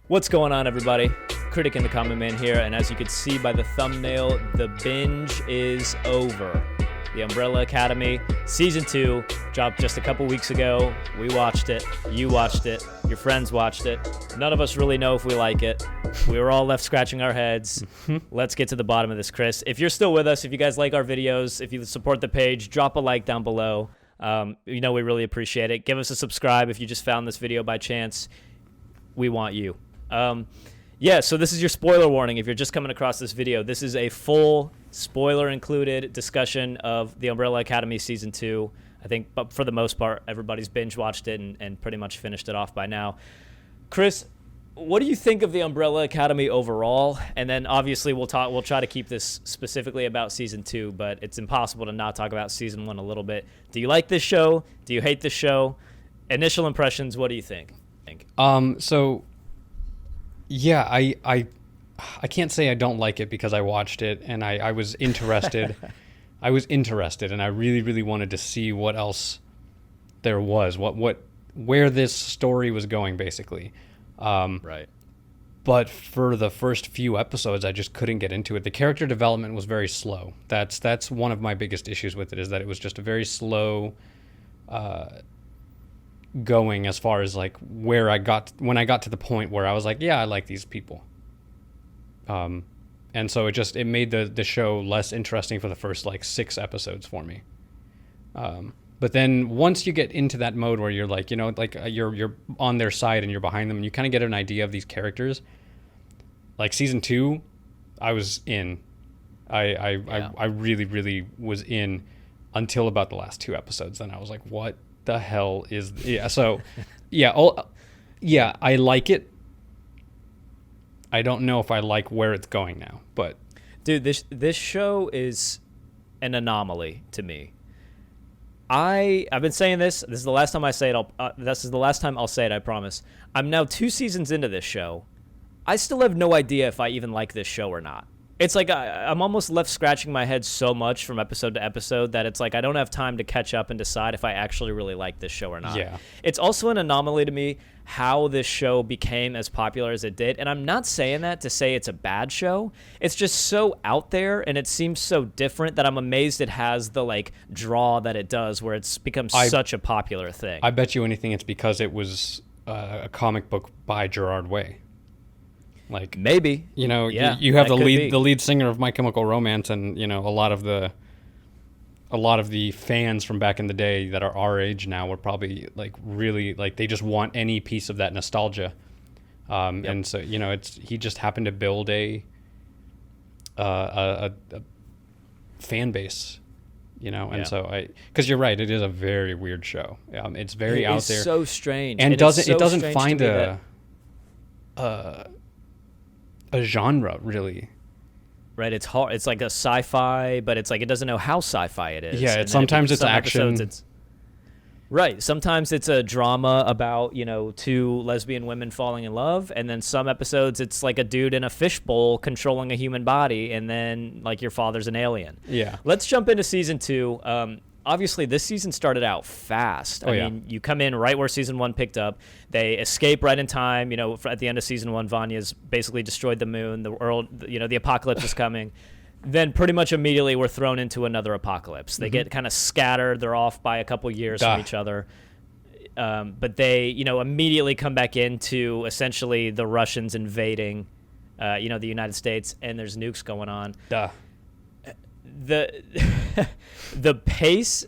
What's going on, everybody? Critic and the Common Man here, and as you can see by the thumbnail, the binge is over. The Umbrella Academy Season 2 dropped just a couple weeks ago. We watched it, you watched it, your friends watched it. None of us really know if we like it. We were all left scratching our heads. Let's get to the bottom of this, Chris. If you're still with us, if you guys like our videos, if you support the page, drop a like down below. We really appreciate it. Give us a subscribe if you just found this video by chance. We want you. So this is your spoiler warning. If you're just coming across this video, this is a full spoiler-included discussion of the Umbrella Academy Season 2. I think, but for the most part, everybody's binge-watched it and pretty much finished it off by now. Chris, what do you think of the Umbrella Academy overall? And then, obviously, we'll try to keep this specifically about Season 2, but it's impossible to not talk about Season 1 a little bit. Do you like this show? Do you hate this show? Initial impressions, what do you think? Yeah, I can't say I don't like it because I watched it and I was interested. I was interested and I really, really wanted to see what else there was, where this story was going, basically. Right. But for the first few episodes, I just couldn't get into it. The character development was very slow. That's one of my biggest issues with it, is that it was just a very slow going as far as like when I got to the point where I was like, yeah, I like these people. And so it made the show less interesting for the first like 6 episodes for me. But then once you get into that mode where you're like, you're on their side and you're behind them and you kind of get an idea of these characters, like Season 2, I was in. I really, really was in until about the last 2 episodes. Then I was like, what the hell is I like it. I don't know if I like where it's going now, but dude, this show is an anomaly to me. I've been saying this is the last time I say it. This is the last time I'll say it, I promise. I'm now 2 seasons into this show. I still have no idea if I even like this show or not. It's like I'm almost left scratching my head so much from episode to episode that it's like I don't have time to catch up and decide if I actually really like this show or not. Yeah. It's also an anomaly to me how this show became as popular as it did. And I'm not saying that to say it's a bad show. It's just so out there and it seems so different that I'm amazed it has the like draw that it does, where it's become such a popular thing. I bet you anything it's because it was a comic book by Gerard Way. Like maybe, you have the lead singer of My Chemical Romance, and a lot of the fans from back in the day that are our age now were probably like really like they just want any piece of that nostalgia, and so he just happened to build a fan base, and so because you're right, it is a very weird show. It's very out there, so strange, and it doesn't find a genre, really. Right, it's hard. It's like a sci-fi, but it's like it doesn't know how sci-fi it is. Yeah, sometimes it's action. Right, sometimes it's a drama about 2 lesbian women falling in love, and then some episodes it's like a dude in a fishbowl controlling a human body, and then like your father's an alien. Yeah. Let's jump into Season 2. Obviously, this season started out fast. I mean, you come in right where Season 1 picked up. They escape right in time. At the end of Season 1, Vanya's basically destroyed the moon. The world, the apocalypse is coming. Then pretty much immediately we're thrown into another apocalypse. They get kind of scattered. They're off by a couple years from each other. But they, immediately come back into essentially the Russians invading, the United States, and there's nukes going on. The pace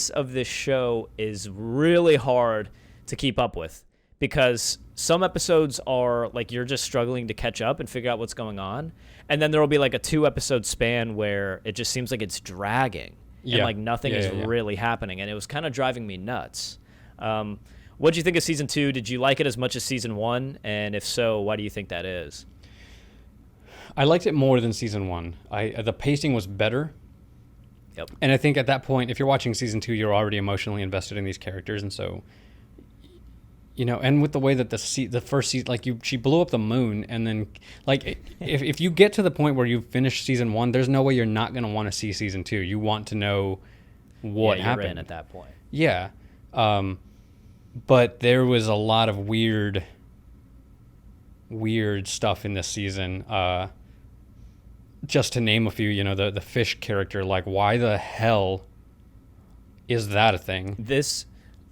of this show is really hard to keep up with, because some episodes are like you're just struggling to catch up and figure out what's going on, and then there will be like a 2-episode span where it just seems like it's dragging and like nothing is really happening, and it was kind of driving me nuts. What did you think of Season 2? Did you like it as much as Season 1? And if so, why do you think that is? I liked it more than Season 1. The pacing was better. Yep. And I think at that point, if you're watching Season 2, you're already emotionally invested in these characters, and so, and with the way that the first season, like she blew up the moon, and then like if you get to the point where you finish Season 1, there's no way you're not going to want to see Season 2. You want to know what happened. You're in at that point. Yeah. But there was a lot of weird weird stuff in this season. Just to name a few, you know, the fish character, like why the hell is that a thing?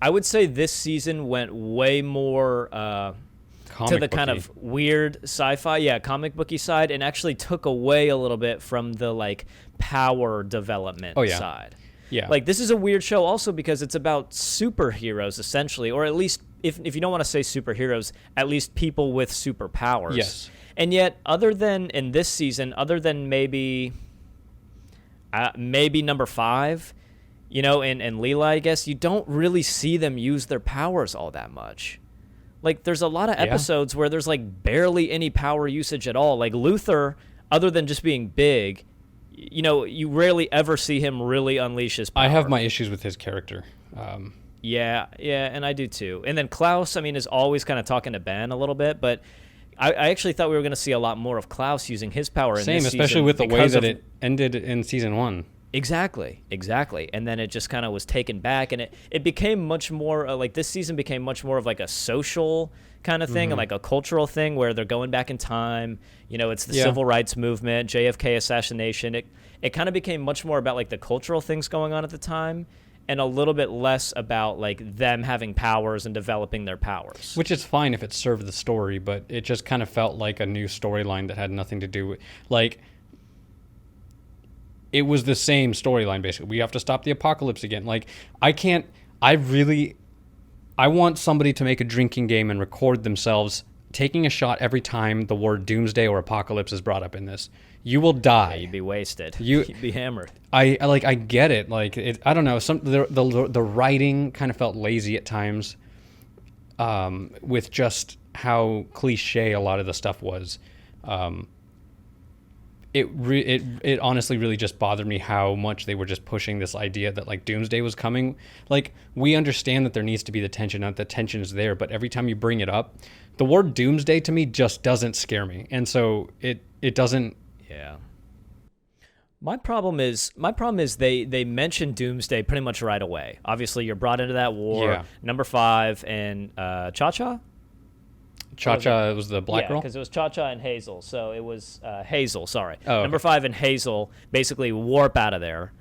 I would say this season went way more to the kind of weird sci-fi, comic booky side, and actually took away a little bit from the like power development side. Yeah. Like this is a weird show also because it's about superheroes essentially, or at least if you don't want to say superheroes, at least people with superpowers. Yes. And yet, other than in this season, other than maybe number 5, you know, and Leela, I guess, you don't really see them use their powers all that much. Like, there's a lot of episodes where there's, like, barely any power usage at all. Like, Luther, other than just being big, you know, you rarely ever see him really unleash his power. I have my issues with his character. Yeah, and I do too. And then Klaus, I mean, is always kind of talking to Ben a little bit, but I actually thought we were going to see a lot more of Klaus using his power in this season. Same, especially with the way that it ended in season 1. Exactly. And then it just kind of was taken back, and it became much more, like this season became much more of like a social kind of thing, and like a cultural thing where they're going back in time. You know, it's the civil rights movement, JFK assassination. It kind of became much more about like the cultural things going on at the time, and a little bit less about like them having powers and developing their powers. Which is fine if it served the story, but it just kind of felt like a new storyline that had nothing to do with, like, it was the same storyline basically. We have to stop the apocalypse again. Like, I want somebody to make a drinking game and record themselves taking a shot every time the word doomsday or apocalypse is brought up in this. You will die. Yeah, you'd be wasted. You'd be hammered. I get it. Like, I don't know. The writing kind of felt lazy at times, with just how cliche a lot of the stuff was. It honestly really just bothered me how much they were just pushing this idea that like doomsday was coming. Like, we understand that there needs to be the tension, and the tension is there, but every time you bring it up, the word doomsday to me just doesn't scare me, and so it doesn't. Yeah. My problem is they mention Doomsday pretty much right away. Obviously, you're brought into that war. Yeah. Number 5 and Cha-Cha? Cha-Cha was the black girl? Yeah, because it was Cha-Cha and Hazel. So it was Hazel, sorry. Oh, okay. Number 5 and Hazel basically warp out of there.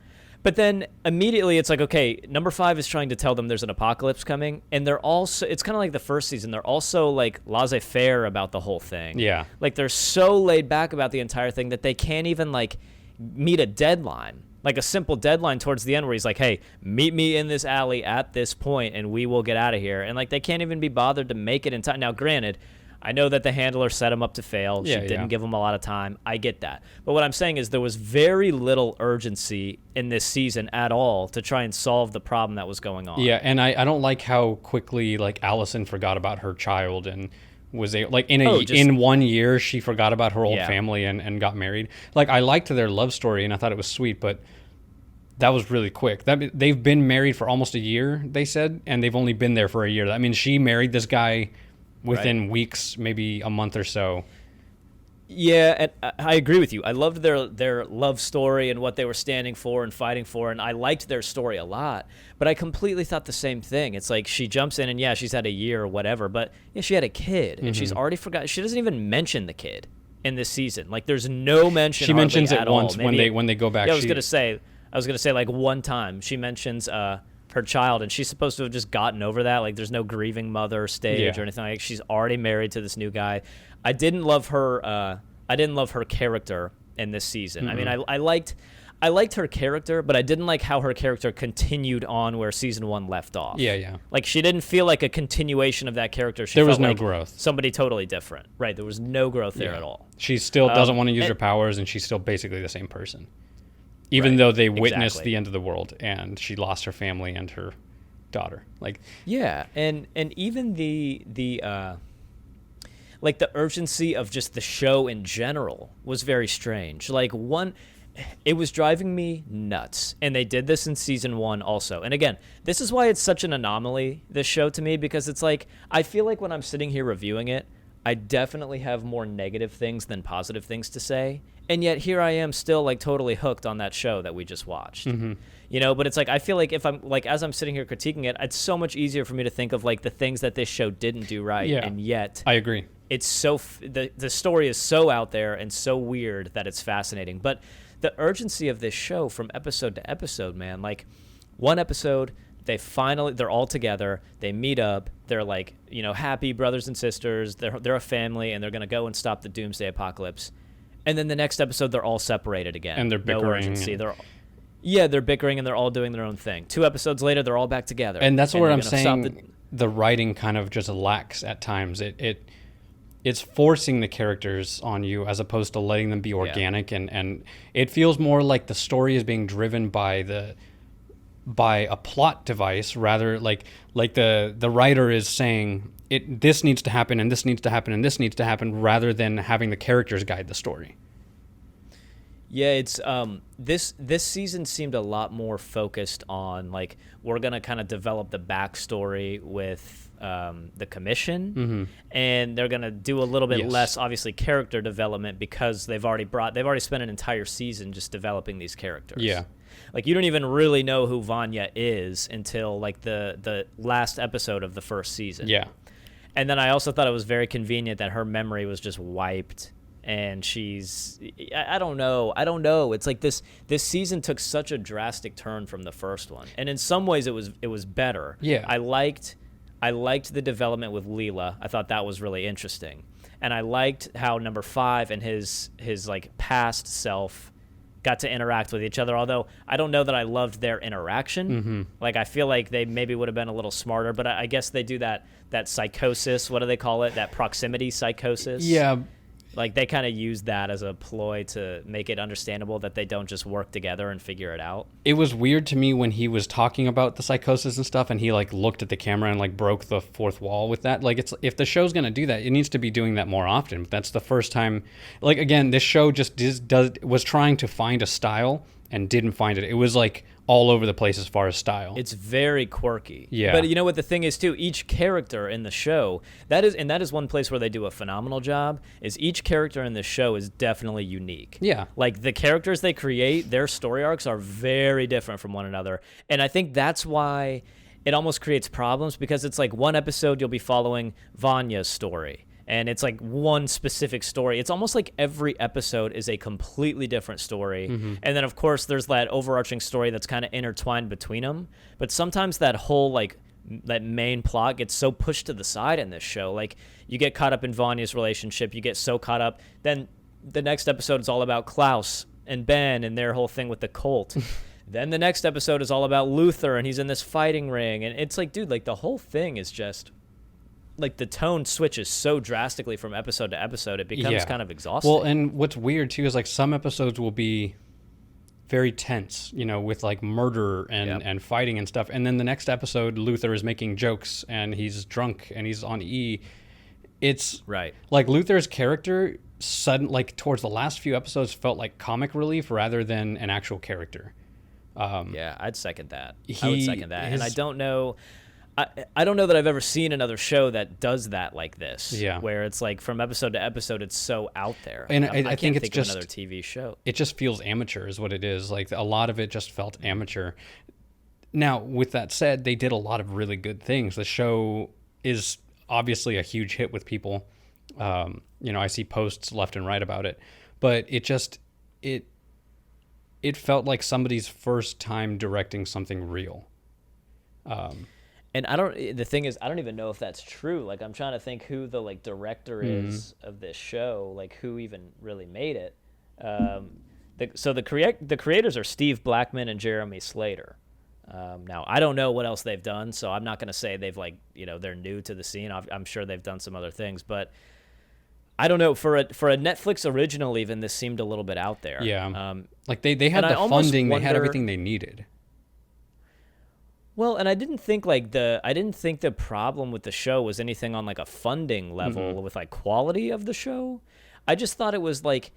But then immediately it's like, okay, number 5 is trying to tell them there's an apocalypse coming, and they're also, it's kind of like the first season, they're also like laissez-faire about the whole thing. Yeah. Like, they're so laid back about the entire thing that they can't even like meet a deadline, like a simple deadline towards the end where he's like, hey, meet me in this alley at this point and we will get out of here. And like, they can't even be bothered to make it in time. Now, granted, I know that the handler set him up to fail. She didn't give him a lot of time. I get that. But what I'm saying is there was very little urgency in this season at all to try and solve the problem that was going on. Yeah, and I don't like how quickly like Allison forgot about her child and was like in 1 year she forgot about her old family and got married. Like, I liked their love story and I thought it was sweet, but that was really quick. They've been married for almost a year, they said, and they've only been there for a year. I mean, she married this guy within weeks, maybe a month or so. Yeah, and I agree with you. I loved their love story and what they were standing for and fighting for, and I liked their story a lot. But I completely thought the same thing. It's like she jumps in and she's had a year or whatever, but she had a kid and she's already forgotten. She doesn't even mention the kid in this season. Like, there's no mention. She mentions it at once all. when they go back. Yeah, I was gonna say like one time she mentions her child, and she's supposed to have just gotten over that. Like, there's no grieving mother stage or anything. Like, she's already married to this new guy. I didn't love her character in this season. I mean, I liked her character, but I didn't like how her character continued on where season 1 left off. Yeah. Like, she didn't feel like a continuation of that character. There was no like growth. Somebody totally different. Right. There was no growth there at all. She still doesn't want to use her powers, and she's still basically the same person. Even though they witnessed the end of the world and she lost her family and her daughter. Like, yeah, and even the like the urgency of just the show in general was very strange. Like, it was driving me nuts. And they did this in season 1 also. And again, this is why it's such an anomaly, this show, to me, because it's like, I feel like when I'm sitting here reviewing it, I definitely have more negative things than positive things to say. And yet here I am still like totally hooked on that show that we just watched. You know, but it's like, I feel like if I'm like, as I'm sitting here critiquing it, it's so much easier for me to think of like the things that this show didn't do right. Yeah, and yet I agree. it's so the story is so out there and so weird that it's fascinating. But the urgency of this show from episode to episode, man, like one episode they're all together, they meet up, they're like, you know, happy brothers and sisters, they're a family, and they're gonna go and stop the doomsday apocalypse. And then the next episode they're all separated again, and they're bickering. No urgency. They're bickering and they're all doing their own thing. 2 episodes later, they're all back together. And that's where I'm saying the writing kind of just lacks at times. It's forcing the characters on you as opposed to letting them be organic, and it feels more like the story is being driven by a plot device, rather like the writer is saying this needs to happen and this needs to happen and this needs to happen, rather than having the characters guide the story. Yeah, it's this season seemed a lot more focused on, like, we're gonna kind of develop the backstory with the commission, and they're gonna do a little bit less, obviously, character development, because they've already spent an entire season just developing these characters. Yeah, like, you don't even really know who Vanya is until like the last episode of the first season. Yeah, and then I also thought it was very convenient that her memory was just wiped. And I don't know. It's like this season took such a drastic turn from the first one, and in some ways it was better. Yeah, I liked the development with Leela. I thought that was really interesting, and I liked how number 5 and his like past self got to interact with each other. Although I don't know that I loved their interaction. Like, I feel like they maybe would have been a little smarter, but I guess they do that psychosis. What do they call it? That proximity psychosis. Yeah. Like, they kind of use that as a ploy to make it understandable that they don't just work together and figure it out. It was weird to me when he was talking about the psychosis and stuff, and he like looked at the camera and like broke the fourth wall with that. Like, if the show's gonna do that, it needs to be doing that more often. But that's the first time. Like, again, this show just was trying to find a style and didn't find it. It was like all over the place as far as style. It's very quirky. Yeah. But you know what the thing is too? Each character in the show, that is one place where they do a phenomenal job, is each character in the show is definitely unique. Yeah. Like, the characters they create, their story arcs are very different from one another. And I think that's why it almost creates problems, because it's like one episode you'll be following Vanya's story, and it's like one specific story. It's almost like every episode is a completely different story. And then, of course, there's that overarching story that's kind of intertwined between them. But sometimes that whole, like, that main plot gets so pushed to the side in this show. Like, you get caught up in Vanya's relationship. You get so caught up. Then the next episode is all about Klaus and Ben and their whole thing with the cult. Then the next episode is all about Luther, and he's in this fighting ring. And it's like, dude, like, the whole thing is just... like, the tone switches so drastically from episode to episode, it becomes kind of exhausting. Well, and what's weird too is like some episodes will be very tense, you know, with like murder and fighting and stuff, and then the next episode Luther is making jokes and he's drunk and he's on E. It's right. Like, Luther's character like towards the last few episodes felt like comic relief rather than an actual character. Yeah, I'd second that. I would second that. And I don't know that I've ever seen another show that does that like this. Yeah. Where it's like from episode to episode, it's so out there. And I think can't it's think just of another TV show. It just feels amateur is what it is. Like, a lot of it just felt amateur. Now, with that said, they did a lot of really good things. The show is obviously a huge hit with people. You know, I see posts left and right about it, but it felt like somebody's first time directing something real. And the thing is, I don't even know if that's true. Like, I'm trying to think who the, like, director is of this show, like, who even really made it. The creators are Steve Blackman and Jeremy Slater. Now, I don't know what else they've done, so I'm not going to say they've, like, you know, they're new to the scene. I'm sure they've done some other things, but I don't know. For a Netflix original, even, this seemed a little bit out there. Yeah. Like, they had the funding, they had everything they needed. Well, and I didn't think the problem with the show was anything on, like, a funding level with, like, quality of the show. I just thought it was, like,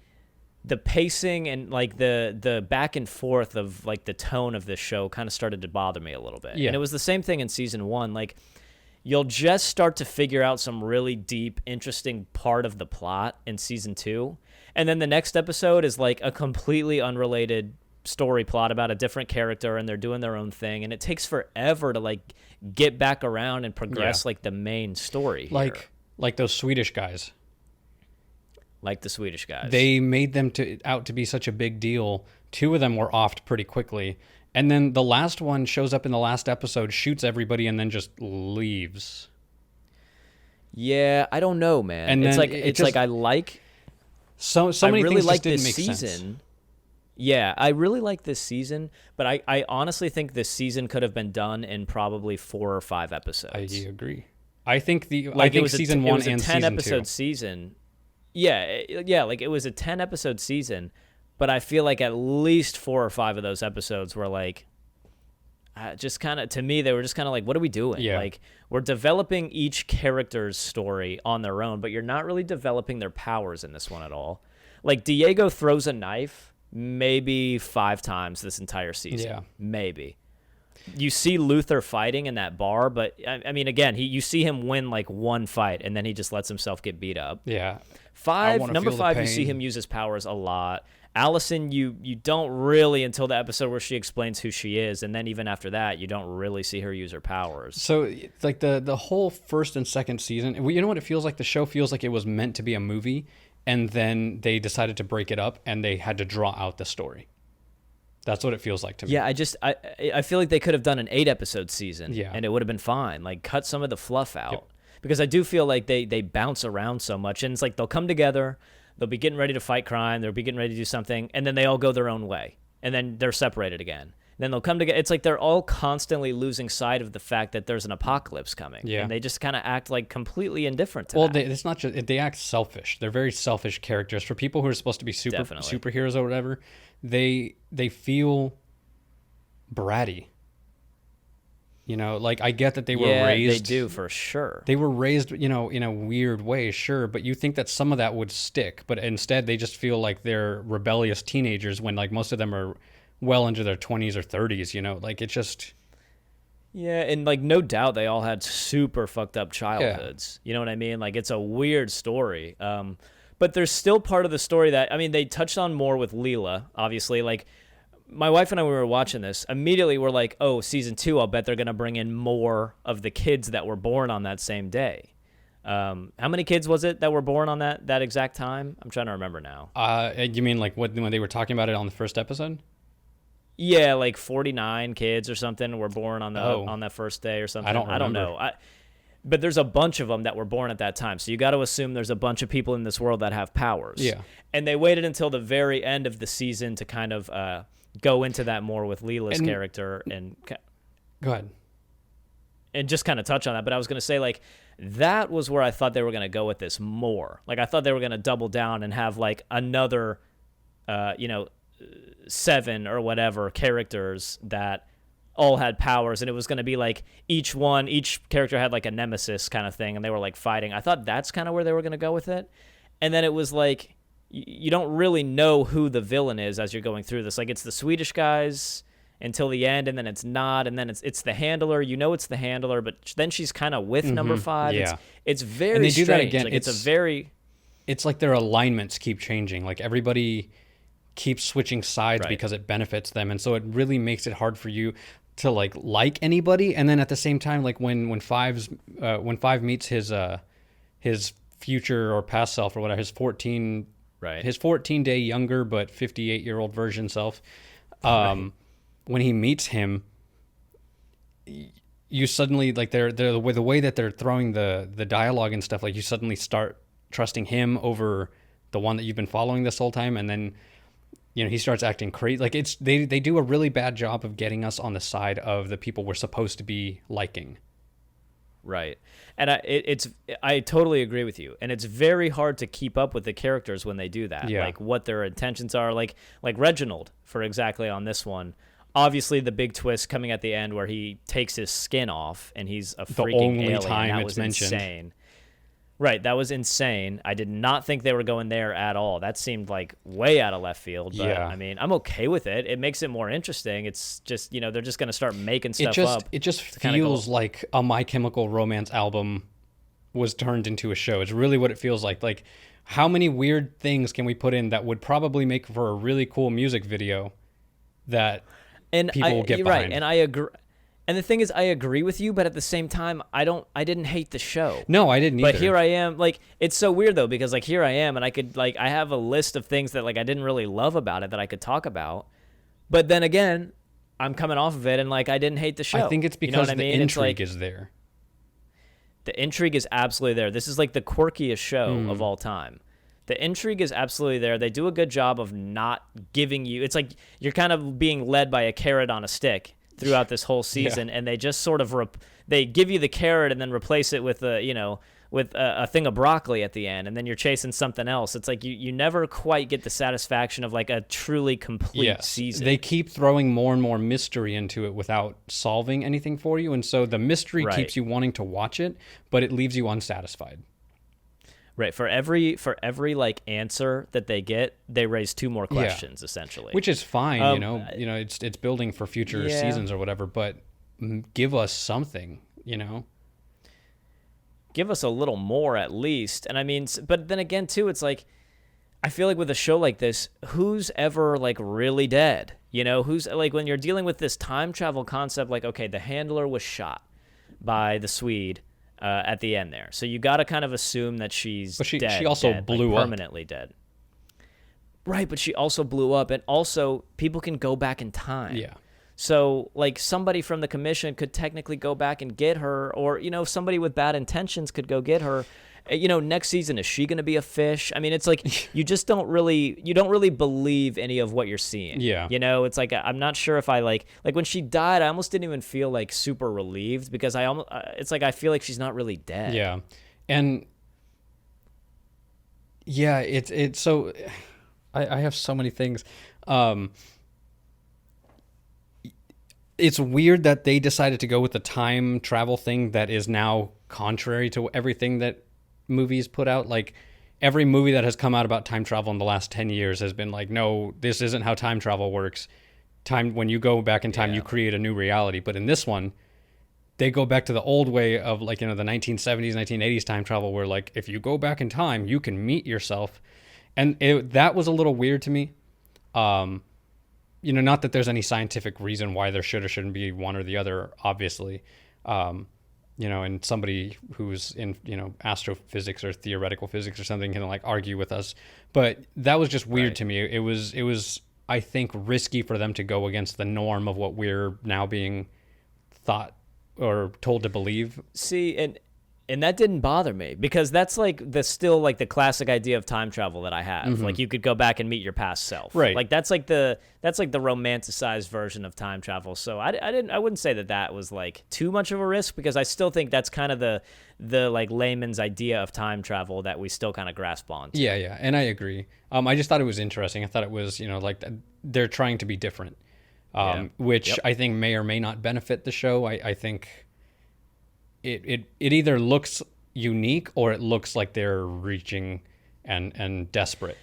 the pacing and, like, the back and forth of, like, the tone of this show kind of started to bother me a little bit. Yeah. And it was the same thing in season 1. Like, you'll just start to figure out some really deep, interesting part of the plot in season 2. And then the next episode is, like, a completely unrelated story plot about a different character, and they're doing their own thing, and it takes forever to, like, get back around and progress like the main story here. Like those Swedish guys. like the Swedish guys. They made them out to be such a big deal. 2 of them were offed pretty quickly. And then the last one shows up in the last episode, shoots everybody, and then just leaves. Yeah, I don't know, man. And it's then like it's like I like so I many really things like just didn't this make season. sense. Yeah, I really like this season, but I honestly think this season could have been done in probably 4 or 5 episodes. I agree. I think season 1 it was a and 10 season episode 2. season. Yeah, like it was a 10 episode season, but I feel like at least 4 or 5 of those episodes were like just kind of, to me, they were just kind of like, what are we doing? Yeah. Like, we're developing each character's story on their own, but you're not really developing their powers in this one at all. Like, Diego throws a knife maybe 5 times this entire season. Yeah. Maybe. You see Luther fighting in that bar, but, I mean, again, you see him win, like, 1 fight, and then he just lets himself get beat up. Yeah. Number 5, you see him use his powers a lot. Allison, you don't really until the episode where she explains who she is, and then even after that, you don't really see her use her powers. So, like, the whole first and second season, you know what it feels like? The show feels like it was meant to be a movie, and then they decided to break it up, and they had to draw out the story. That's what it feels like to me. Yeah, I feel like they could have done an 8-episode season, yeah, and it would have been fine. Like, cut some of the fluff out. Yep. Because I do feel like they bounce around so much, and it's like they'll come together, they'll be getting ready to fight crime, they'll be getting ready to do something, and then they all go their own way, and then they're separated again. Then they'll come together. It's like they're all constantly losing sight of the fact that there's an apocalypse coming, and they just kind of act like completely indifferent to that. Well, it's not just, they act selfish. They're very selfish characters. For people who are supposed to be superheroes or whatever, they feel bratty. You know, like, I get that they were raised. They do, for sure. They were raised, you know, in a weird way, sure, but you think that some of that would stick, but instead they just feel like they're rebellious teenagers when, like, most of them are well into their 20s or 30s, you know, like, it just... Yeah, and, like, no doubt they all had super fucked up childhoods. Yeah. You know what I mean? Like, it's a weird story. But there's still part of the story that, I mean, they touched on more with Leela, obviously, like... My wife and I, we were watching this, immediately we're like, oh, season 2, I'll bet they're going to bring in more of the kids that were born on that same day. How many kids was it that were born on that exact time? I'm trying to remember now. You mean like when they were talking about it on the first episode? Yeah, like 49 kids or something were born on that first day or something. I don't know. But there's a bunch of them that were born at that time. So you got to assume there's a bunch of people in this world that have powers. Yeah. And they waited until the very end of the season to kind of... go into that more with Leela's character and go ahead and just kind of touch on that. But I was going to say, like, that was where I thought they were going to go with this more. Like, I thought they were going to double down and have like another, 7 or whatever characters that all had powers. And it was going to be like each character had like a nemesis kind of thing. And they were like fighting. I thought that's kind of where they were going to go with it. And then it was like, you don't really know who the villain is as you're going through this. Like, it's the Swedish guys until the end, and then it's not, and then it's the handler. You know it's the handler, but then she's kind of with number 5. Yeah. It's very and they strange. Do that again. Like, it's like their alignments keep changing. Like, everybody keeps switching sides because it benefits them, and so it really makes it hard for you to like anybody. And then at the same time, like when Five meets his future or past self or whatever, his 14-day younger but 58-year-old version self, when he meets him, you suddenly, like, they're the way that they're throwing the dialogue and stuff, like, you suddenly start trusting him over the one that you've been following this whole time, and then, you know, he starts acting crazy. Like, they do a really bad job of getting us on the side of the people we're supposed to be liking. Right. And I totally agree with you. And it's very hard to keep up with the characters when they do that. Yeah. Like, what their intentions are. Like Reginald, for exactly on this one. Obviously, the big twist coming at the end where he takes his skin off and he's a freaking alien. That was insane. Right, that was insane. I did not think they were going there at all. That seemed like way out of left field. But, I mean, I'm okay with it. It makes it more interesting. It's just, you know, they're just going to start making stuff up. It just feels like a My Chemical Romance album was turned into a show. It's really what it feels like. Like, how many weird things can we put in that would probably make for a really cool music video that people will get behind? Right, and I agree. And the thing is, I agree with you, but at the same time, I didn't hate the show. No, I didn't either. But here I am, like, it's so weird though, because like here I am, and I have a list of things that like I didn't really love about it that I could talk about. But then again, I'm coming off of it, and like I didn't hate the show. I think it's because the intrigue is there. The intrigue is absolutely there. This is like the quirkiest show of all time. The intrigue is absolutely there. They do a good job of not giving you. It's like you're kind of being led by a carrot on a stick throughout this whole season, and they just sort of they give you the carrot and then replace it with a thing of broccoli at the end, and then you're chasing something else. It's like you never quite get the satisfaction of like a truly complete season. They keep throwing more and more mystery into it without solving anything for you, and so the mystery keeps you wanting to watch it, but it leaves you unsatisfied. Right. For every like answer that they get, they raise two more questions essentially. Which is fine, it's building for future seasons or whatever, but give us something, Give us a little more at least. And I mean, but then again too, it's like I feel like with a show like this, who's ever like really dead? Who's like when you're dealing with this time travel concept, like, okay, the handler was shot by the Swede at the end there. So you got to kind of assume that she's dead. She also blew up. Permanently dead. Right, but she also blew up, and also people can go back in time. Yeah. So, like, somebody from the commission could technically go back and get her, or, somebody with bad intentions could go get her. Next season, is she going to be a fish? I mean, it's like you don't really believe any of what you're seeing. Yeah. It's like I'm not sure if I like when she died, I almost didn't even feel like super relieved because it's like I feel like she's not really dead. Yeah. And yeah, it's so I have so many things. It's weird that they decided to go with the time travel thing that is now contrary to everything that movies put out. Like every movie that has come out about time travel in the last 10 years has been like, no, this isn't how time travel works. When you go back in time, you create a new reality. But in this one, they go back to the old way of like, the 1970s, 1980s time travel where like, if you go back in time, you can meet yourself. And that was a little weird to me. Not that there's any scientific reason why there should or shouldn't be one or the other, obviously. And somebody who's in, astrophysics or theoretical physics or something can like argue with us. But that was just weird to me. It was, I think, risky for them to go against the norm of what we're now being thought or told to believe. See, and that didn't bother me because that's like still like the classic idea of time travel that I have. Mm-hmm. Like you could go back and meet your past self. Right. Like that's like the romanticized version of time travel. So I wouldn't say that was like too much of a risk because I still think that's kind of the like layman's idea of time travel that we still kind of grasp on. Yeah. And I agree. I just thought it was interesting. I thought it was, like they're trying to be different, which I think may or may not benefit the show. I think it either looks unique or it looks like they're reaching and desperate.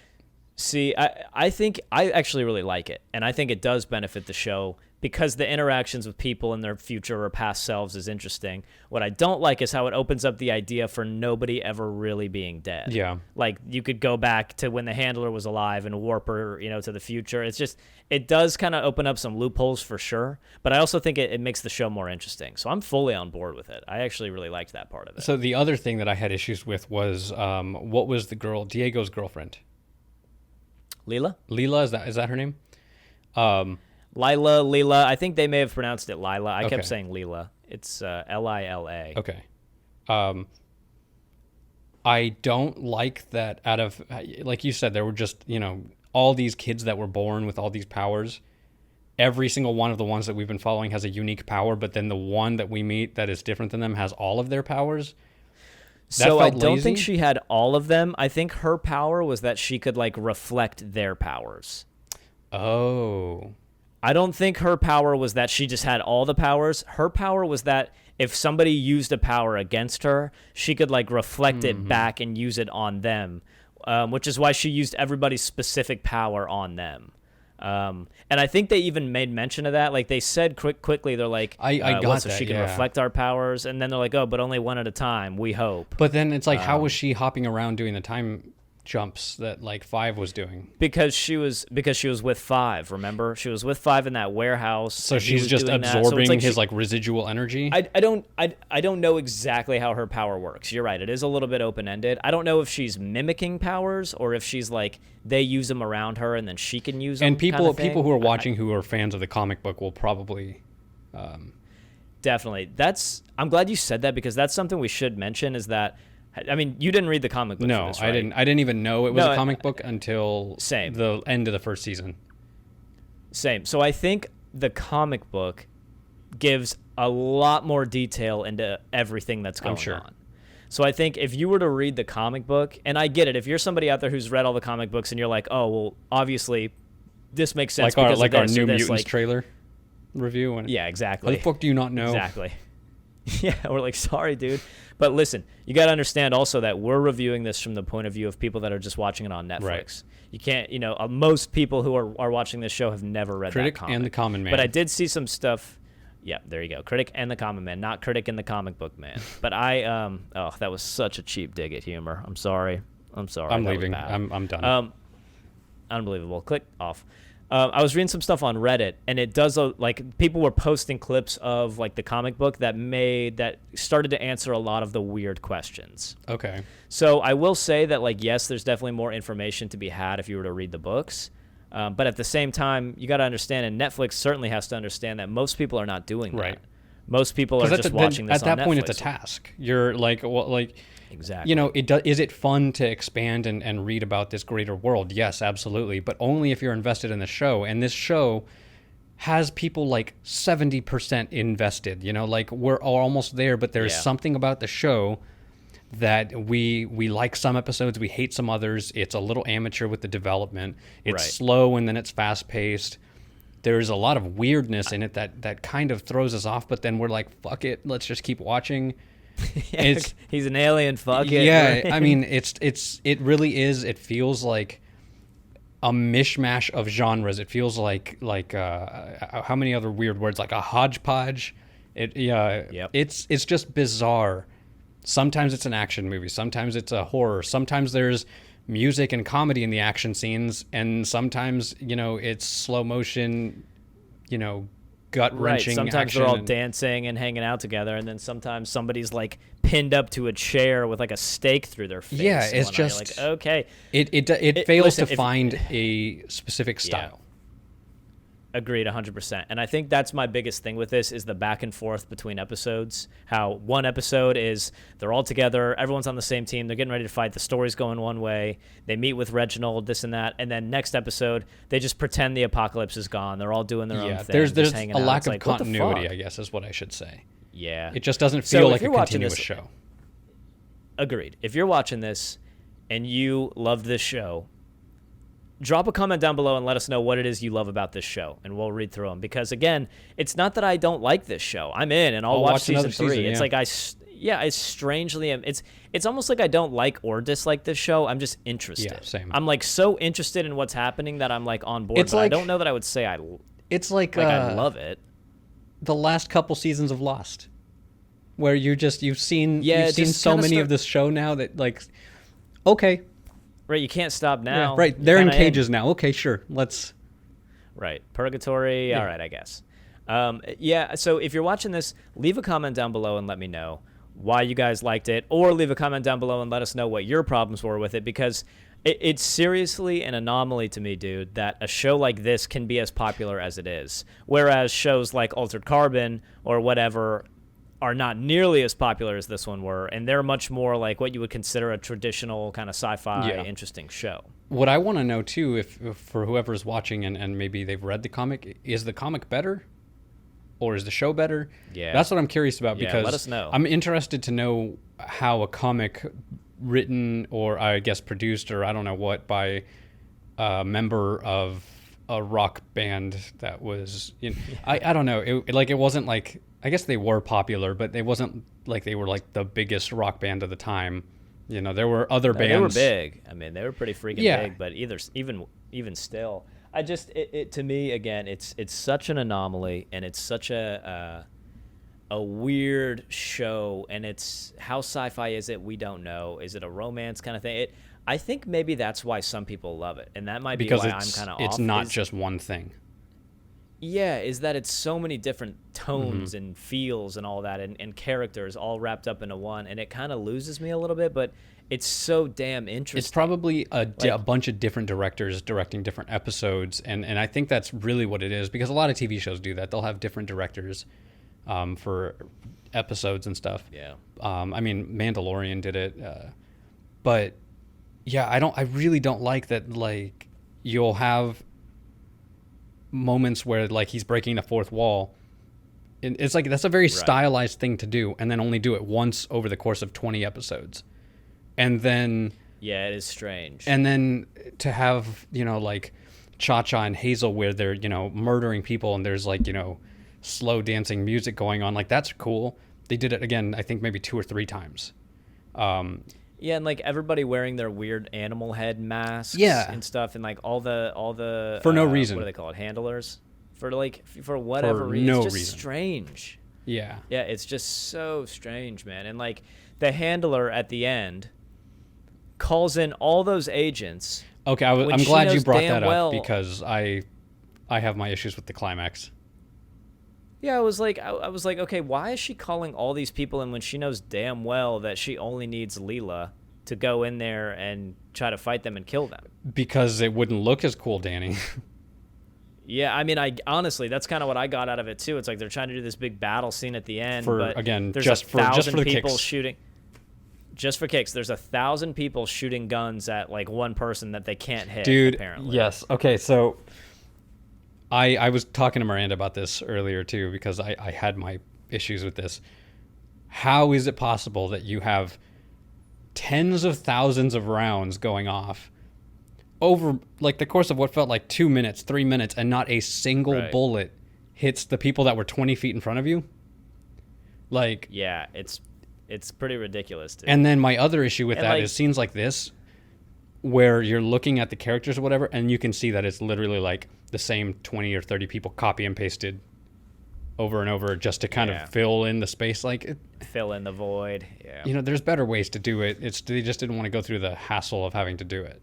See, I think I actually really like it, and I think it does benefit the show because the interactions with people in their future or past selves is interesting. What I don't like is how it opens up the idea for nobody ever really being dead. Yeah. Like you could go back to when the handler was alive and warp her, to the future. It's just, it does kind of open up some loopholes for sure, but I also think it makes the show more interesting. So I'm fully on board with it. I actually really liked that part of it. So the other thing that I had issues with was what was Diego's girlfriend? Leela, is that her name? Leela. I think they may have pronounced it Lila. I kept saying Leela. It's Lila. Okay. I don't like that out of, like you said, there were just, all these kids that were born with all these powers. Every single one of the ones that we've been following has a unique power, but then the one that we meet that is different than them has all of their powers. So I don't think she had all of them. I think her power was that she could like reflect their powers. Oh. I don't think her power was that she just had all the powers. Her power was that if somebody used a power against her, she could like reflect it back and use it on them, which is why she used everybody's specific power on them. And I think they even made mention of that. Like they said quickly, they're like, I got so that, she can reflect our powers. And then they're like, oh, but only one at a time, we hope. But then it's like, how was she hopping around doing the time jumps that like 5 was doing. Because she was with 5. Remember, she was with 5 in that warehouse. So she's just absorbing his like residual energy. I don't know exactly how her power works. You're right. It is a little bit open ended. I don't know if she's mimicking powers or if she's like they use them around her and then she can use them. And people who are watching who are fans of the comic book will probably. Definitely. I'm glad you said that because that's something we should mention. Is that. I mean, you didn't read the comic book. No, for this, right? I didn't even know it was a comic book until same. The end of the first season. Same. So I think the comic book gives a lot more detail into everything that's going on. So I think if you were to read the comic book, and I get it, if you're somebody out there who's read all the comic books and you're like, oh, well, obviously this makes sense. Like our New Mutants trailer review. Yeah, exactly. How the fuck do you not know? Exactly. Yeah, we're like, sorry, dude. But listen, you got to understand also that we're reviewing this from the point of view of people that are just watching it on Netflix. Right. You can't, most people who are watching this show have never read Critic that comic. and the Common Man. But I did see some stuff. Yeah, there you go. Critic and the Common Man, not Critic and the Comic Book Man. But that was such a cheap dig at humor. I'm sorry. I'm leaving. I'm done. Unbelievable. Click off. I was reading some stuff on Reddit, and it does like people were posting clips of like the comic book that started to answer a lot of the weird questions. Okay. So I will say that like yes, there's definitely more information to be had if you were to read the books, but at the same time, you got to understand, and Netflix certainly has to understand that most people are not doing that. Right. Most people are just watching this on Netflix. At that point, it's a task. You're like, well, like. Exactly. Is it fun to expand and read about this greater world? Yes, absolutely. But only if you're invested in the show. And this show has people like 70% invested. Like we're almost there, but there's something about the show that we like some episodes, we hate some others. It's a little amateur with the development. It's slow and then it's fast paced. There's a lot of weirdness in it that kind of throws us off, but then we're like, fuck it, let's just keep watching. He's an alien. Fuck it. Yeah, I mean, it really is. It feels like a mishmash of genres. It feels like how many other weird words? Like a hodgepodge. It's just bizarre. Sometimes it's an action movie. Sometimes it's a horror. Sometimes there's music and comedy in the action scenes, and sometimes it's slow motion. Gut-wrenching sometimes action they're all dancing and hanging out together, and then sometimes somebody's like pinned up to a chair with like a stake through their face. Yeah, it's just like, okay. It fails to find a specific style. Agreed, 100%. And I think that's my biggest thing with this is the back and forth between episodes. How one episode is they're all together, everyone's on the same team, they're getting ready to fight, the story's going one way, they meet with Reginald, this and that, and then next episode they just pretend the apocalypse is gone. They're all doing their own thing. There's a lack of continuity, I guess, is what I should say. Yeah. It just doesn't feel like a continuous show. Agreed. If you're watching this and you loved this show, drop a comment down below and let us know what it is you love about this show, and we'll read through them. Because again, it's not that I don't like this show. I'm in, and I'll watch season 3. It's like it's strangely, it's almost like I don't like or dislike this show. I'm just interested. Yeah, same. I'm like so interested in what's happening that I'm like on board. But I don't know that I would say I love it. The last couple seasons of Lost, where you've seen so many of this show now that like, okay. Right, you can't stop now. Yeah, right, they're in cages now. Okay, sure, let's. Right, purgatory. Yeah. All right, I guess. So if you're watching this, leave a comment down below and let me know why you guys liked it, or leave a comment down below and let us know what your problems were with it, because it's seriously an anomaly to me, dude, that a show like this can be as popular as it is, whereas shows like Altered Carbon or whatever are not nearly as popular as this one were, and they're much more like what you would consider a traditional kind of sci-fi interesting show. What I want to know too, if for whoever's watching and maybe they've read the comic, is the comic better or is the show better? Yeah, that's what I'm curious about, because let us know. I'm interested to know how a comic written, or I guess produced, or I don't know what, by a member of a rock band that was, I don't know, it wasn't like, I guess they were popular, but they wasn't like they were like the biggest rock band of the time. There were other bands. They were big. I mean, they were pretty freaking big. But even still, I just it to me again, it's such an anomaly, and it's such a weird show, and it's how sci-fi is it? We don't know. Is it a romance kind of thing? I think maybe that's why some people love it, and that might be because why I'm kind of off. It's not just one thing. Yeah, is that it's so many different tones and feels and all that, and characters all wrapped up into one, and it kind of loses me a little bit, but it's so damn interesting. It's probably a bunch of different directors directing different episodes, and I think that's really what it is, because a lot of TV shows do that. They'll have different directors for episodes and stuff. Yeah. I mean, Mandalorian did it, but yeah, I really don't like that. Like, you'll have moments where like he's breaking the fourth wall. It's like that's a very stylized thing to do, and then only do it once over the course of 20 episodes. And then yeah, it is strange. And then to have, like Cha-Cha and Hazel where they're, murdering people and there's like, slow dancing music going on, like that's cool. They did it again, I think maybe 2 or 3 times. Yeah, and like everybody wearing their weird animal head masks and stuff, and like all the for no reason. What do they call it? Handlers? For whatever reason. No it's just reason. Strange. Yeah. Yeah, it's just so strange, man. And like the handler at the end calls in all those agents. Okay, I'm glad you brought that up because I have my issues with the climax. Yeah, I was like, okay, why is she calling all these people in when she knows damn well that she only needs Leela to go in there and try to fight them and kill them? Because it wouldn't look as cool, Danny. Yeah, I mean, honestly, that's kind of what I got out of it too. It's like they're trying to do this big battle scene at the end, but there's just for the people kicks. shooting. Just for kicks, there's 1,000 people shooting guns at like one person that they can't hit. Dude, apparently. Yes. Okay, so I was talking to Miranda about this earlier too, because I had my issues with this. How is it possible that you have tens of thousands of rounds going off over like the course of what felt like 2 minutes, 3 minutes, and not a single bullet hits the people that were 20 feet in front of you? Like, yeah, it's pretty ridiculous, dude. And then my other issue with that is scenes like this where you're looking at the characters or whatever, and you can see that it's literally like the same 20 or 30 people copy and pasted over and over just to kind of fill in the space, fill in the void. Yeah. There's better ways to do it. They just didn't want to go through the hassle of having to do it.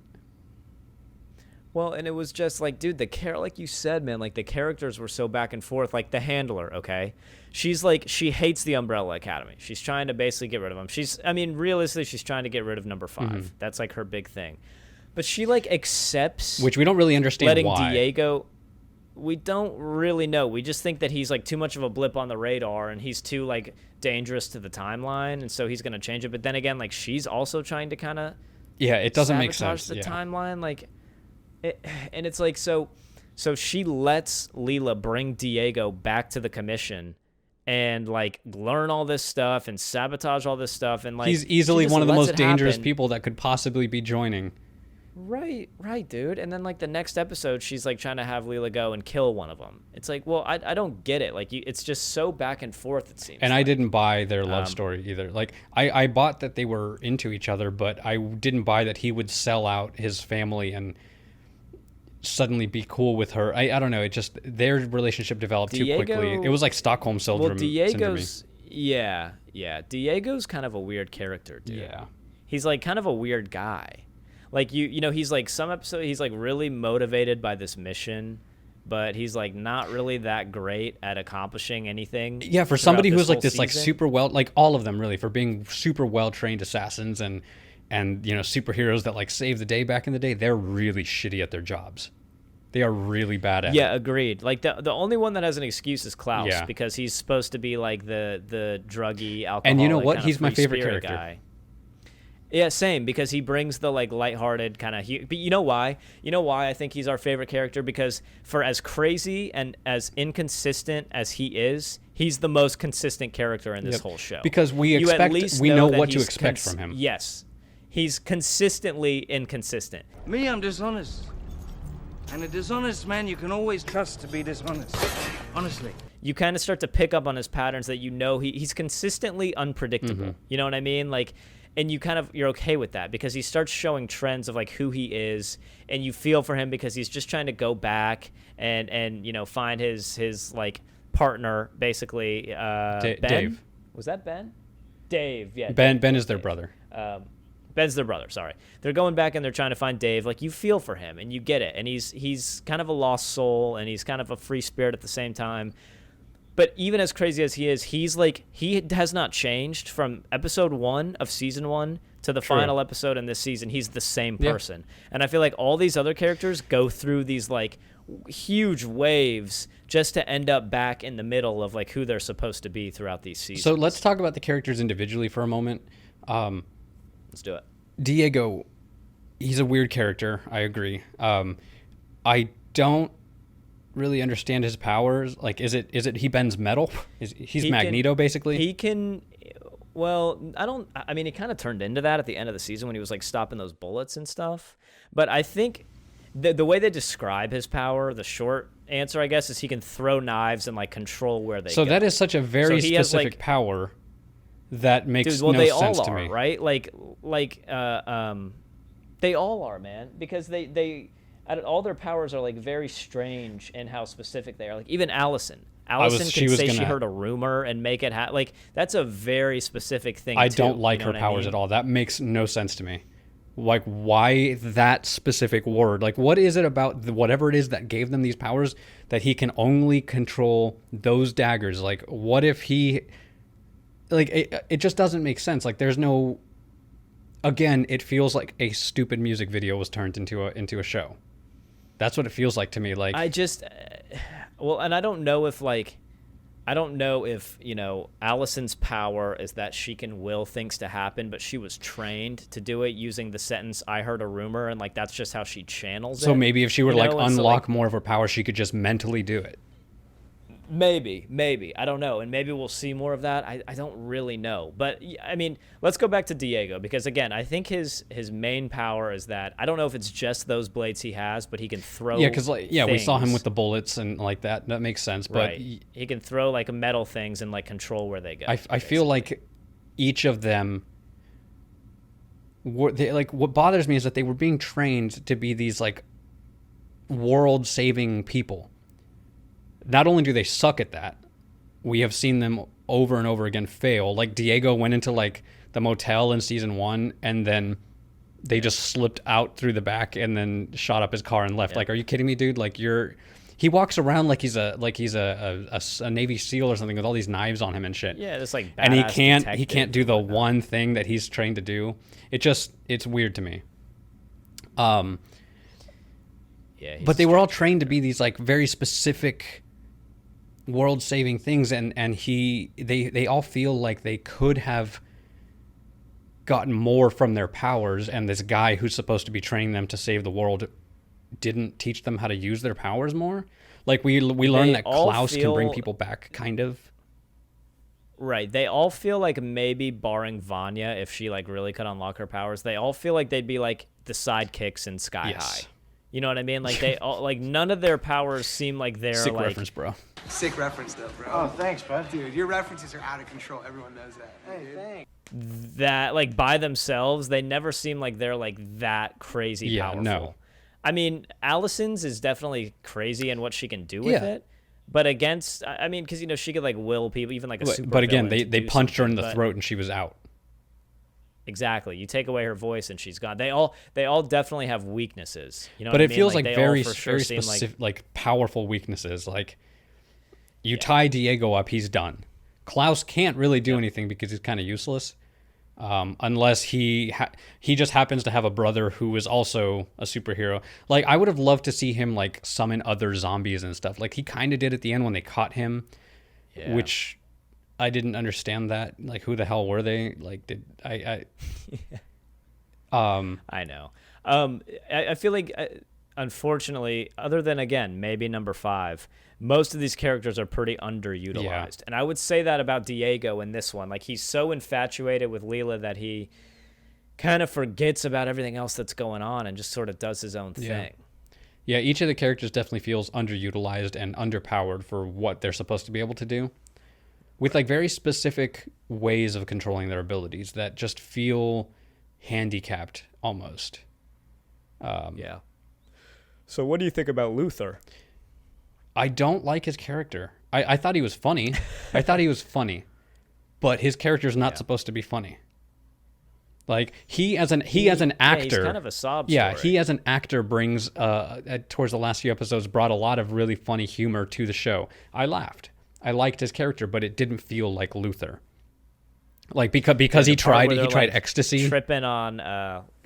Well, and it was just like, dude, like you said, man, like the characters were so back and forth. Like the handler, okay? She's like, she hates the Umbrella Academy. She's trying to basically get rid of them. Realistically, she's trying to get rid of number 5. Mm-hmm. That's like her big thing. But she like accepts, which we don't really understand letting why. Diego. We don't really know. We just think that he's like too much of a blip on the radar, and he's too like dangerous to the timeline, and so he's gonna change it. But then again, like she's also trying to kind of it doesn't make sense. The timeline, like. And it's like so she lets Leela bring Diego back to the commission and like learn all this stuff and sabotage all this stuff, and like he's easily one of the most dangerous people that could possibly be joining. Right, dude. And then like the next episode, she's like trying to have Leela go and kill one of them. It's like, well, I don't get it. Like it's just so back and forth, it seems. And I didn't buy their love story either. Like I bought that they were into each other, but I didn't buy that he would sell out his family and suddenly be cool with her. I don't know. It just, their relationship developed too quickly. It was like Stockholm syndrome. Well, Diego's, yeah. Diego's kind of a weird character, dude. Yeah. He's like kind of a weird guy. Like you know, he's like some episode, he's like really motivated by this mission, but he's like not really that great at accomplishing anything. Yeah, for somebody who's like this, like super well, like all of them really, for being super well trained assassins and superheroes that like save the day back in the day, they're really shitty at their jobs. They are really bad at it. Yeah, agreed. Like the only one that has an excuse is Klaus, because he's supposed to be like the druggy alcoholic. And you know what? He's my favorite character. Guy. Yeah, same, because he brings the like lighthearted kind of. But you know why? You know why I think he's our favorite character? Because for as crazy and as inconsistent as he is, he's the most consistent character in this whole show. Because we know what to expect from him. Yes. He's consistently inconsistent. Me, I'm dishonest. And a dishonest man you can always trust to be dishonest. Honestly. You kind of start to pick up on his patterns that he's consistently unpredictable. Mm-hmm. You know what I mean? Like, and you're okay with that because he starts showing trends of like who he is, and you feel for him because he's just trying to go back and find his like partner, basically. Ben? Dave. Was that Ben? Dave, yeah. Ben is their brother. Ben's their brother, sorry. They're going back and they're trying to find Dave. Like, you feel for him, and you get it. And he's kind of a lost soul, and he's kind of a free spirit at the same time. But even as crazy as he is, he's like, he has not changed from episode 1 of season 1 to the final episode in this season. He's the same person. And I feel like all these other characters go through these like huge waves just to end up back in the middle of like who they're supposed to be throughout these seasons. So let's talk about the characters individually for a moment. Let's do it. Diego, he's a weird character. I agree. I don't really understand his powers. Like, is it he bends metal? He's Magneto, basically? He can... Well, I mean, it kind of turned into that at the end of the season when he was like stopping those bullets and stuff. But I think the way they describe his power, the short answer, I guess, is he can throw knives and like control where they go. So that is such a very specific power that makes no sense to me. Right? Like they all are, man, because they all their powers are like very strange in how specific they are. Like even Allison can say she heard a rumor and make it happen. Like that's a very specific thing. I don't like her powers at all. That makes no sense to me. Like, why that specific word? Like, what is it about whatever it is that gave them these powers that he can only control those daggers? Like, what if he... Like, it just doesn't make sense. Like, there's no... Again, it feels like a stupid music video was turned into a show. That's what it feels like to me. Like, I just... Well, and I don't know if, you know, Allison's power is that she can will things to happen, but she was trained to do it using the sentence, I heard a rumor, and, like, that's just how she channels it. So maybe if she were to, like, unlock more of her power, she could just mentally do it. Maybe. I don't know. And maybe we'll see more of that. I don't really know. But, I mean, let's go back to Diego because, again, I think his main power is that, I don't know if it's just those blades he has, but he can throw because, we saw him with the bullets and like that. That makes sense. But right. He can throw, like, metal things and, like, control where they go. I feel like each of them, what bothers me is that they were being trained to be these, like, world-saving people. Not only do they suck at that, we have seen them over and over again fail. Like Diego went into like the motel in season 1 and then they just slipped out through the back and then shot up his car and left. Like, are you kidding me, dude? Like he walks around like he's a Navy SEAL or something with all these knives on him and shit. Yeah, just like and he can't do the one thing that he's trained to do. It's weird to me. But they were all trained to be these like very specific world-saving things, and they all feel like they could have gotten more from their powers, and this guy who's supposed to be training them to save the world didn't teach them how to use their powers more. Like we learned that Klaus can bring people back, kind of. Right. They all feel like maybe barring Vanya, if she like really could unlock her powers, they all feel like they'd be like the sidekicks in Sci-Fi. Yes. You know what I mean? Like they all, like none of their powers seem like they're sick like reference, bro. Sick reference though, bro. Oh, thanks, bud. Dude, your references are out of control. Everyone knows that. Hey, thanks. That like by themselves, they never seem like they're like that crazy powerful. No. I mean, Allison's is definitely crazy in what she can do with it. But against, I mean, because, you know, she could like will people, even like a super. But again, they punched her in the throat and she was out. Exactly. You take away her voice and she's gone. They all definitely have weaknesses. You know, but what it I mean? feels like very specific, like powerful weaknesses. Like you tie Diego up, he's done. Klaus can't really do anything because he's kind of useless, unless he just happens to have a brother who is also a superhero. Like I would have loved to see him like summon other zombies and stuff. Like he kind of did at the end when they caught him, which. I didn't understand that. Like, who the hell were they? Like, did I know. I feel like, unfortunately, other than, again, maybe number 5, most of these characters are pretty underutilized. Yeah. And I would say that about Diego in this one. Like, he's so infatuated with Leela that he kind of forgets about everything else that's going on and just sort of does his own thing. Yeah, each of the characters definitely feels underutilized and underpowered for what they're supposed to be able to do. With like very specific ways of controlling their abilities that just feel handicapped almost. Yeah. So what do you think about Luther? I don't like his character. I thought he was funny. But his character's not supposed to be funny. Like he as an actor, yeah, he's kind of a sob yeah, story. he as an actor brings towards the last few episodes brought a lot of really funny humor to the show. I laughed. I liked his character, but it didn't feel like Luther. Like because he tried ecstasy. Tripping on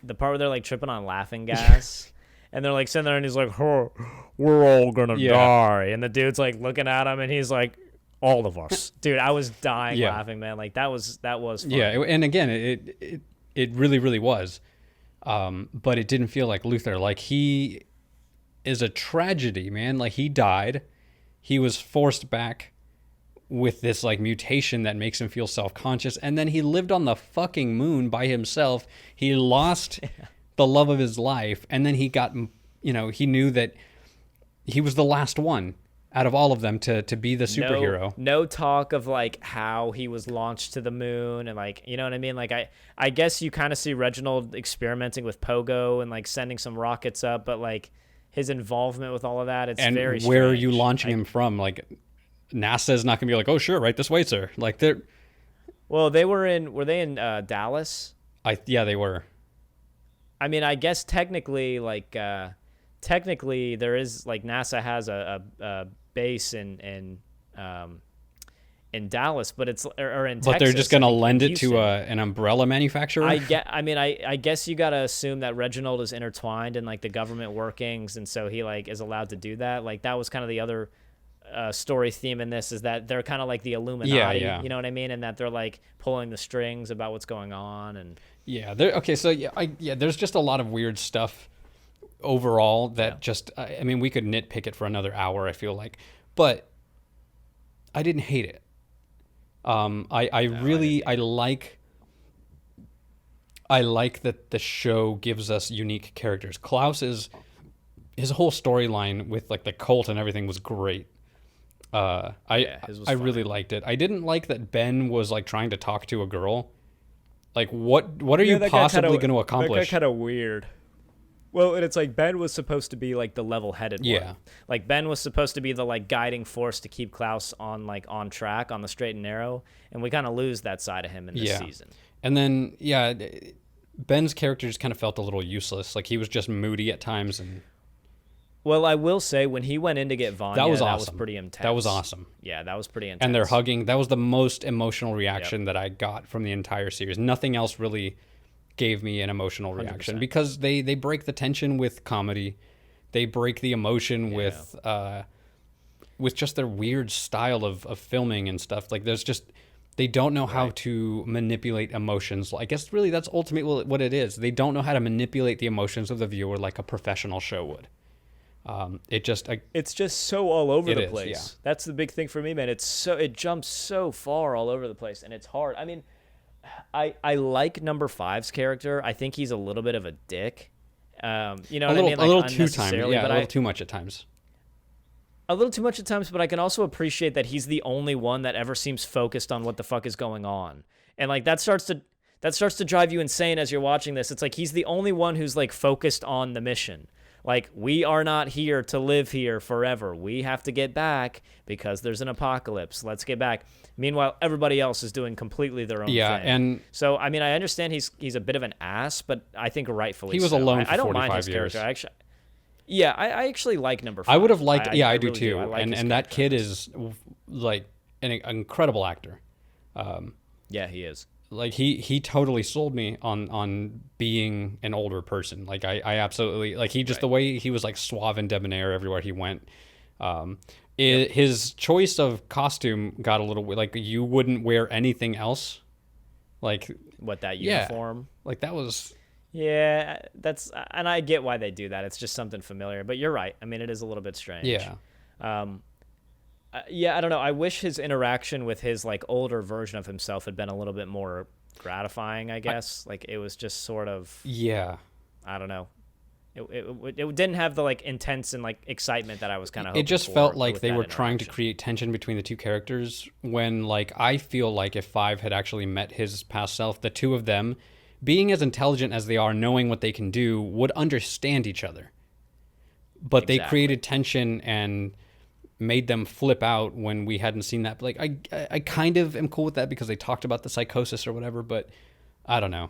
the part where they're like tripping on laughing gas. And they're like sitting there and he's like, oh, we're all gonna die. And the dude's like looking at him and he's like, all of us. Dude, I was dying laughing, man. Like that was fun. Yeah, and again, it really, really was. But it didn't feel like Luther. Like he is a tragedy, man. Like he died. He was forced back with this like mutation that makes him feel self-conscious. And then he lived on the fucking moon by himself. He lost the love of his life. And then he got, he knew that he was the last one out of all of them to be the superhero. No talk of like how he was launched to the moon and like, you know what I mean? Like I guess you kind of see Reginald experimenting with Pogo and like sending some rockets up, but like his involvement with all of that, it's very strange. And where are you launching him from? Like NASA is not going to be like, oh sure, right this way, sir. Like they're. Well, were they in Dallas? Yeah, they were. I mean, I guess technically there is like NASA has a base in Dallas, but it's or in Texas. But they're just going to lend it to an umbrella manufacturer. I guess you got to assume that Reginald is intertwined in like the government workings, and so he like is allowed to do that. Like that was kind of the other story theme in this, is that they're kind of like the Illuminati. Yeah. You know what I mean? And that they're like pulling the strings about what's going on. And there's just a lot of weird stuff overall that just, I mean, we could nitpick it for another hour, I feel like, but I didn't hate it. I like that the show gives us unique characters. His whole storyline with like the cult and everything was great. I really liked it. I didn't like that Ben was like trying to talk to a girl. Like what are you possibly going to accomplish? That got kind of weird. Well, and it's like Ben was supposed to be like the level-headed one. Like Ben was supposed to be the like guiding force to keep Klaus on track, on the straight and narrow, and we kind of lose that side of him in this season. And then Ben's character just kind of felt a little useless. Like he was just moody at times. And well, I will say when he went in to get Vanya, that was awesome. That was pretty intense. That was awesome. Yeah, that was pretty intense. And they're hugging. That was the most emotional reaction that I got from the entire series. Nothing else really gave me an emotional reaction 100%. because they break the tension with comedy. They break the emotion with just their weird style of filming and stuff. Like they don't know how to manipulate emotions. I guess really that's ultimately what it is. They don't know how to manipulate the emotions of the viewer like a professional show would. It's just so all over the place. Yeah. That's the big thing for me, man. It jumps so far all over the place, and it's hard. I mean, I like number 5's character. I think he's a little bit of a dick. You know what I mean? Like, a little too time. Yeah, but a little too much at times. A little too much at times, but I can also appreciate that he's the only one that ever seems focused on what the fuck is going on, and like that starts to drive you insane as you're watching this. It's like he's the only one who's like focused on the mission. Like, we are not here to live here forever. We have to get back because there's an apocalypse. Let's get back. Meanwhile, everybody else is doing completely their own thing. And so, I mean, I understand he's a bit of an ass, but I think rightfully he was so. alone for I don't 45 mind his years. character. I actually like number 5. I would have liked. I do really too. I like and that kid is like an incredible actor. Yeah, he is. Like he totally sold me on being an older person. Like I absolutely like the way he was like suave and debonair everywhere he went. His choice of costume got a little like you wouldn't wear anything else. Like what, that uniform? Like that was. Yeah, and I get why they do that. It's just something familiar. But you're right. I mean, it is a little bit strange. Yeah. I don't know. I wish his interaction with his like older version of himself had been a little bit more gratifying, I guess. Like it was just sort of, I don't know. It didn't have the like intense and like excitement that I was kind of hoping for. It just felt like they were trying to create tension between the two characters when like I feel like if 5 had actually met his past self, the two of them, being as intelligent as they are, knowing what they can do, would understand each other. But they created tension and made them flip out when we hadn't seen that. Like I kind of am cool with that because they talked about the psychosis or whatever, but I don't know.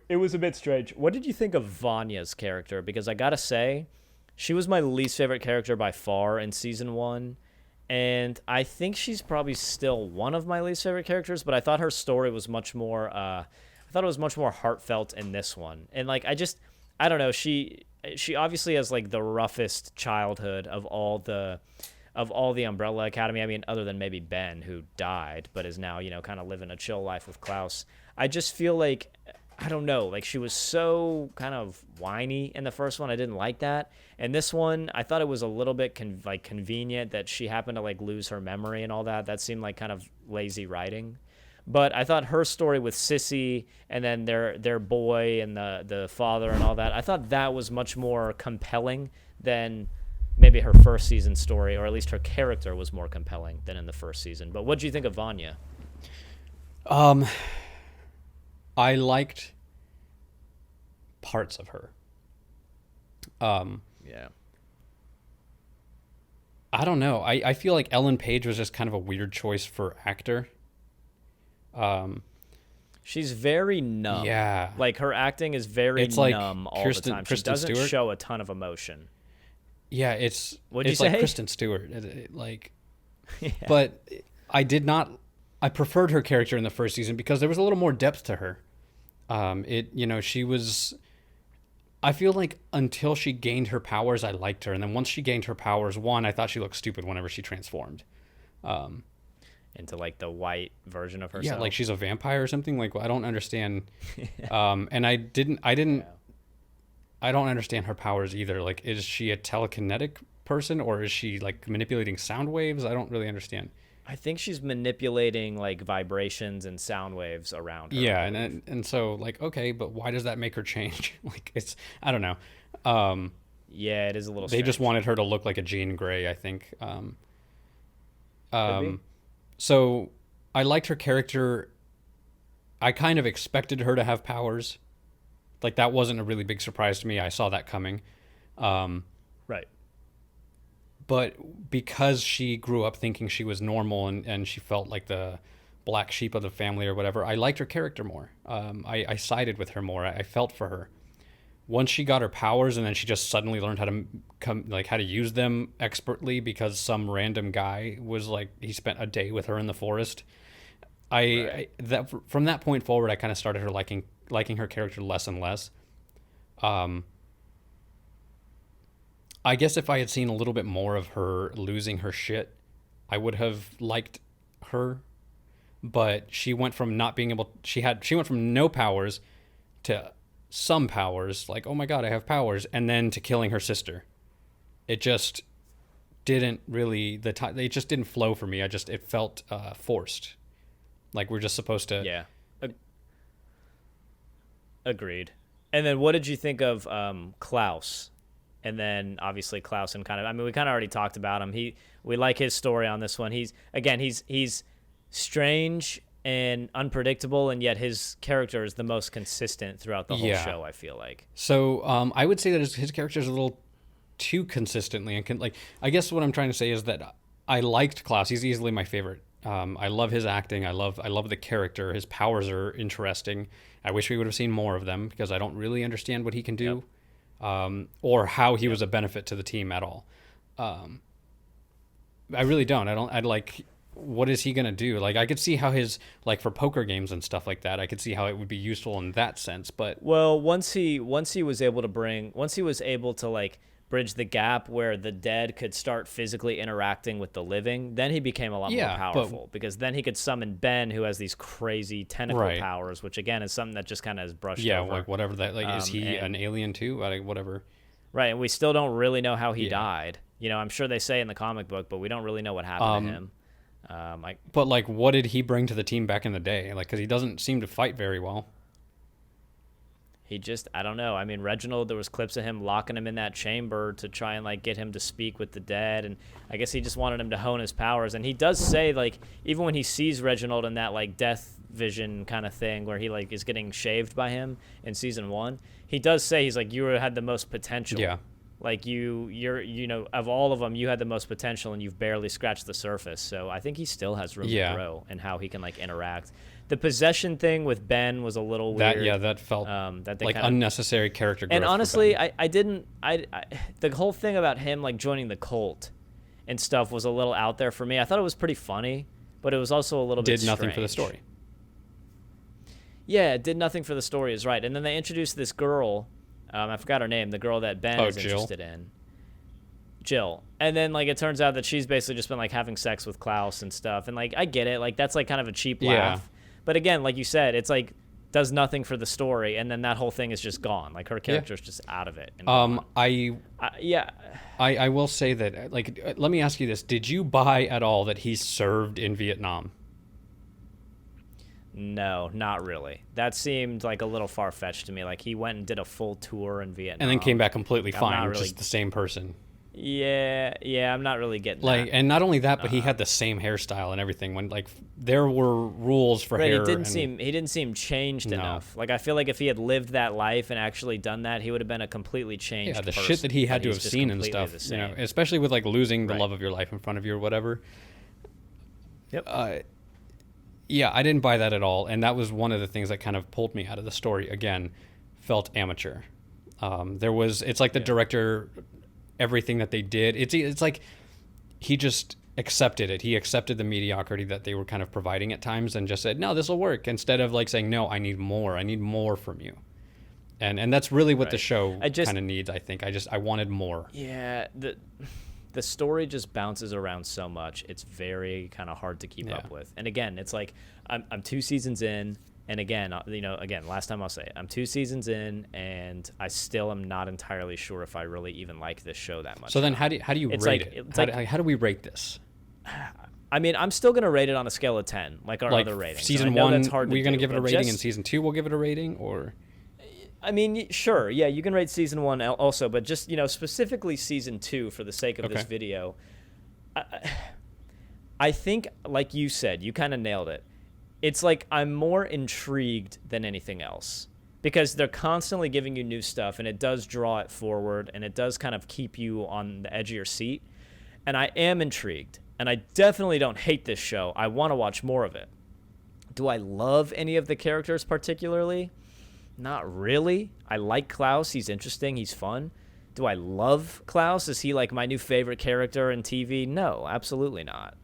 it was a bit strange. What did you think of Vanya's character? Because I gotta say, she was my least favorite character by far in season 1. And I think she's probably still one of my least favorite characters, but I thought her story was much more I thought it was much more heartfelt in this one. And like I don't know, she obviously has like the roughest childhood of all the Umbrella Academy. I mean, other than maybe Ben, who died but is now, kind of living a chill life with Klaus. I just feel like, I don't know, like she was so kind of whiny in the first one. I didn't like that. And this one, I thought it was a little bit convenient that she happened to like lose her memory and all that. That seemed like kind of lazy writing. But I thought her story with Sissy and then their boy and the father and all that, I thought that was much more compelling than maybe her first season story, or at least her character was more compelling than in the first season. But what did you think of Vanya? I liked parts of her. Yeah. I don't know. I feel like Ellen Page was just kind of a weird choice for actor. She's very numb. Yeah. Like her acting is very numb all the time. She doesn't show a ton of emotion. Yeah, it's What'd you like say? Kristen Stewart. Yeah. But I preferred her character in the first season because there was a little more depth to her. She was, I feel like until she gained her powers, I liked her. And then once she gained her powers, I thought she looked stupid whenever she transformed. Into like the white version of herself. Yeah, like she's a vampire or something. Like, I don't understand. And I don't understand her powers either. Like, is she a telekinetic person or is she like manipulating sound waves? I don't really understand. I think she's manipulating like vibrations and sound waves around her. Yeah, and so like, okay, but why does that make her change? Like, I don't know. Yeah, it is a little They strange. just wanted her to look like a Jean Grey, I think. So I liked her character. I kind of expected her to have powers. Like, that wasn't a really big surprise to me. I saw that coming. Right. But because she grew up thinking she was normal and she felt like the black sheep of the family or whatever, I liked her character more. I sided with her more. I felt for her. Once she got her powers and then she just suddenly learned how to use them expertly because some random guy was like, he spent a day with her in the forest. From that point forward, I kind of started her liking her character less and less. I guess if I had seen a little bit more of her losing her shit, I would have liked her. But she went from she went from no powers to some powers, like, oh my god, I have powers, and then to killing her sister. It just didn't really, it just didn't flow for me. It felt forced. Like, we're just supposed to. Yeah. Agreed. And then what did you think of Klaus? And then obviously Klaus and we kind of already talked about him. We like his story on this one. He's strange and unpredictable, and yet his character is the most consistent throughout the whole show, I feel like. So I would say that his character is a little too consistently, and I guess what I'm trying to say is that I liked Klaus. He's easily my favorite. I love his acting. I love the character. His powers are interesting. I wish we would have seen more of them because I don't really understand what he can do, or how he was a benefit to the team at all. I really don't. I'd like, what is he gonna do? Like, I could see how his, like, for poker games and stuff like that, I could see how it would be useful in that sense. But once he was able to like bridge the gap where the dead could start physically interacting with the living, then he became a lot more powerful, because then he could summon Ben, who has these crazy tentacle powers, which again is something that just kind of is brushed over. Yeah, like whatever that, like, is he an alien too? Like, whatever. Right, and we still don't really know how he died. I'm sure they say in the comic book, but we don't really know what happened to him. But like, what did he bring to the team back in the day? Like, because he doesn't seem to fight very well. He just, I don't know. I mean, Reginald, there was clips of him locking him in that chamber to try and like get him to speak with the dead, and I guess he just wanted him to hone his powers. And he does say, like, even when he sees Reginald in that like death vision kind of thing where he like is getting shaved by him in season 1, he does say, he's like, you had the most potential. Yeah. Like you're of all of them, you had the most potential, and you've barely scratched the surface. So I think he still has room to grow and how he can like interact. The possession thing with Ben was a little weird. That felt that they like kinda, unnecessary character growth. and for honestly, Ben. I didn't. The whole thing about him like joining the cult and stuff was a little out there for me. I thought it was pretty funny, but it was also a little bit did nothing for the strange. story. Yeah, it did nothing for the story is right. And then they introduced this girl. I forgot her name. The girl that Ben is Jill. interested in. Jill. And then like it turns out that she's basically just been like having sex with Klaus and stuff. And like I get it. Like that's like kind of a cheap laugh. But again, like you said, it's like does nothing for the story, and then that whole thing is just gone. Like her character's just out of it. And gone. I will say that let me ask you this: did you buy at all that he served in Vietnam? No, not really. That seemed like a little far-fetched to me. Like he went and did a full tour in Vietnam. And then came back completely I'm fine, not which really- is the same person. Yeah, I'm not really getting Like, that. and not only that, but he had the same hairstyle and everything. When like there were rules for Right, hair. he didn't seem changed enough. Like I feel like if he had lived that life and actually done that, he would have been a completely changed Yeah, the person. shit that he had But to he's have just seen and completely stuff. the You know, same. especially with like losing the Right. love of your life in front of you or whatever. Yep. Yeah, I didn't buy that at all, and that was one of the things that kind of pulled me out of the story. Again, felt amateur. It's like the director, everything that they did. It's like he just accepted it. He accepted the mediocrity that they were kind of providing at times, and just said, "No, this will work." Instead of like saying, "No, I need more. I need more from you." And that's really what the Right. show I just- kind of needs. I think I wanted more. Yeah, the story just bounces around so much. It's very kind of hard to keep up with. And again, it's like I'm 2 seasons in, and again, last time I'll say it, I'm 2 seasons in, and I still am not entirely sure if I really even like this show that much. So then, how do you It's rate like- it? it's How do we rate this? I mean, I'm still gonna rate it on a scale of 10, like our other ratings. Season And I know 1, that's hard to we're going to do, give it a but rating, just- and season 2 we'll give it a rating, or I mean, sure, yeah, you can rate season 1 also, but just specifically season 2 for the sake of this Okay. video. I think, like you said, you kind of nailed it. It's like I'm more intrigued than anything else because they're constantly giving you new stuff, and it does draw it forward, and it does kind of keep you on the edge of your seat. And I am intrigued, and I definitely don't hate this show. I want to watch more of it. Do I love any of the characters particularly? Not really. I like Klaus. He's interesting. He's fun. Do I love Klaus? Is he like my new favorite character in TV? No, absolutely not.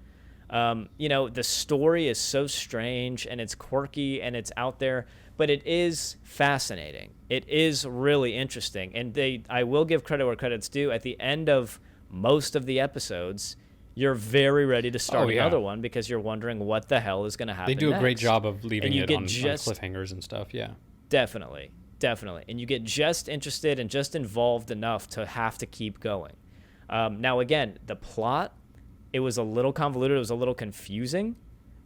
The story is so strange, and it's quirky, and it's out there, but it is fascinating. It is really interesting. And I will give credit where credit's due. At the end of most of the episodes, you're very ready to start another one because you're wondering what the hell is going to happen they do a great next. job of leaving And you it get on cliffhangers and stuff. Yeah. Definitely. And you get just interested and just involved enough to have to keep going. Now, again, the plot, it was a little convoluted. It was a little confusing.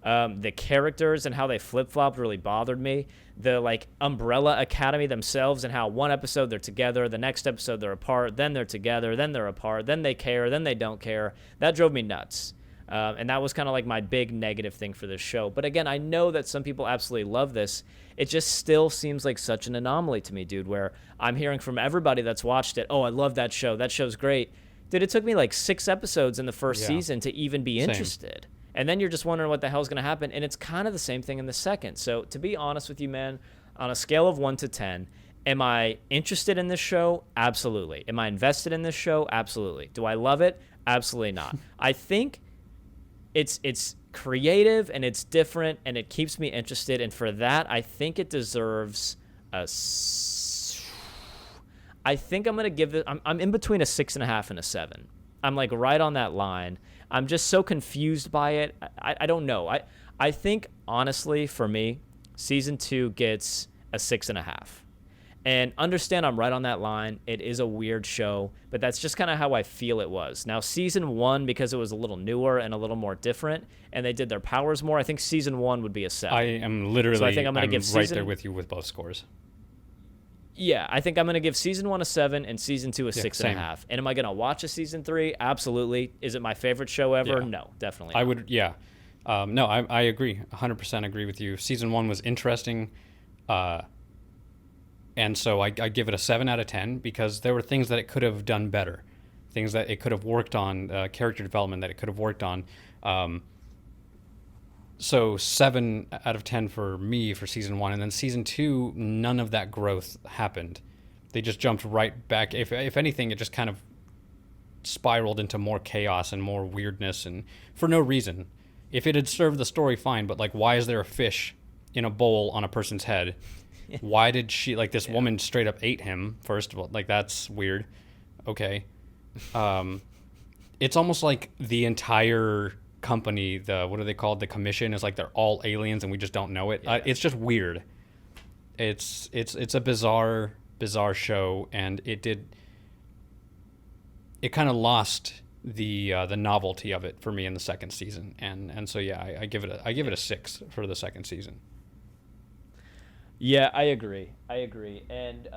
The characters and how they flip-flopped really bothered me. The like Umbrella Academy themselves and how one episode they're together, the next episode they're apart, then they're together, then they're apart, then they care, then they don't care. That drove me nuts. And that was kind of like my big negative thing for this show. But again, I know that some people absolutely love this. It just still seems like such an anomaly to me, dude, where I'm hearing from everybody that's watched it, oh, I love that show. That show's great. Dude, it took me like 6 episodes in the first season to even be interested. And then you're just wondering what the hell's going to happen. And it's kind of the same thing in the second. So to be honest with you, man, on a scale of 1 to 10, am I interested in this show? Absolutely. Am I invested in this show? Absolutely. Do I love it? Absolutely not. I think it's creative and it's different and it keeps me interested. And for that, I think it deserves I think I'm going to give it, I'm in between a 6.5 and a 7. I'm like right on that line. I'm just so confused by it. I don't know. I think, honestly, for me, season 2 gets a 6.5. And understand I'm right on that line. It is a weird show, but that's just kind of how I feel it was. Now, season 1, because it was a little newer and a little more different, and they did their powers more, I think season 1 would be a 7. I am literally So I think I'm gonna give right season- there with you with both scores. Yeah, I think I'm going to give season 1 a 7 and season 2 a Yeah, 6.5. And am I going to watch a season 3? Absolutely. Is it my favorite show ever? Yeah. No, definitely I not. would, yeah. No, I agree. 100% agree with you. Season 1 was interesting. And so I give it a 7 out of 10 because there were things that it could have done better. Things that it could have worked on, character development that it could have worked on. So 7 out of 10 for me for season 1, and then season 2, none of that growth happened. They just jumped right back. If anything, it just kind of spiraled into more chaos and more weirdness, and for no reason. If it had served the story, fine, but like, why is there a fish in a bowl on a person's head? Why did she, like, this woman straight up ate him, first of all? Like, that's weird. Okay. It's almost like the entire company, what are they called? The commission is like they're all aliens and we just don't know it. Yeah. It's just weird. It's a bizarre show, and it kind of lost the novelty of it for me in the second season, and so yeah, I give it a 6 for the second season. Yeah, I agree, and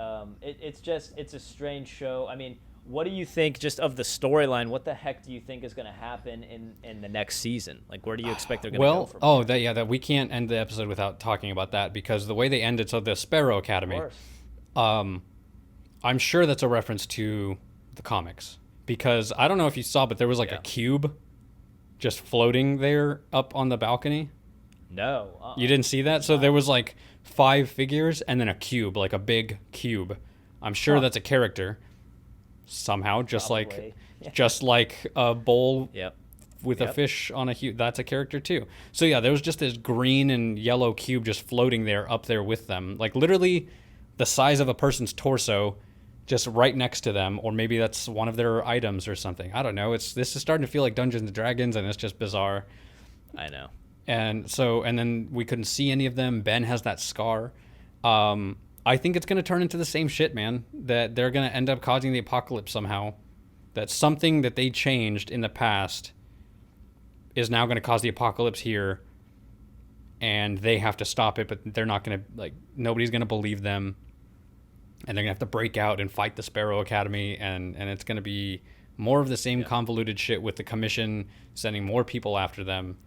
it's a strange show. I mean, what do you think just of the storyline? What the heck do you think is going to happen in the next season? Like, where do you expect they're going to go from here? that we can't end the episode without talking about that, because the way they ended, so the Sparrow Academy, I'm sure that's a reference to the comics, because I don't know if you saw, but there was like a cube just floating there up on the balcony. No. You didn't see that? So there was like 5 figures and then a cube, like a big cube. I'm sure that's a character somehow, just like a bowl with a fish on a huge, that's a character too. So yeah, there was just this green and yellow cube just floating there, up there with them, like literally the size of a person's torso, just right next to them. Or maybe that's one of their items or something. I don't know. This is starting to feel like Dungeons and Dragons, and it's just bizarre. I know. And then we couldn't see any of them. Ben has that scar. I think it's going to turn into the same shit, man, that they're going to end up causing the apocalypse somehow. That something that they changed in the past is now going to cause the apocalypse here, and they have to stop it, but they're not going to, like, nobody's going to believe them, and they're going to have to break out and fight the Sparrow Academy, and it's going to be more of the same convoluted shit with the commission sending more people after them.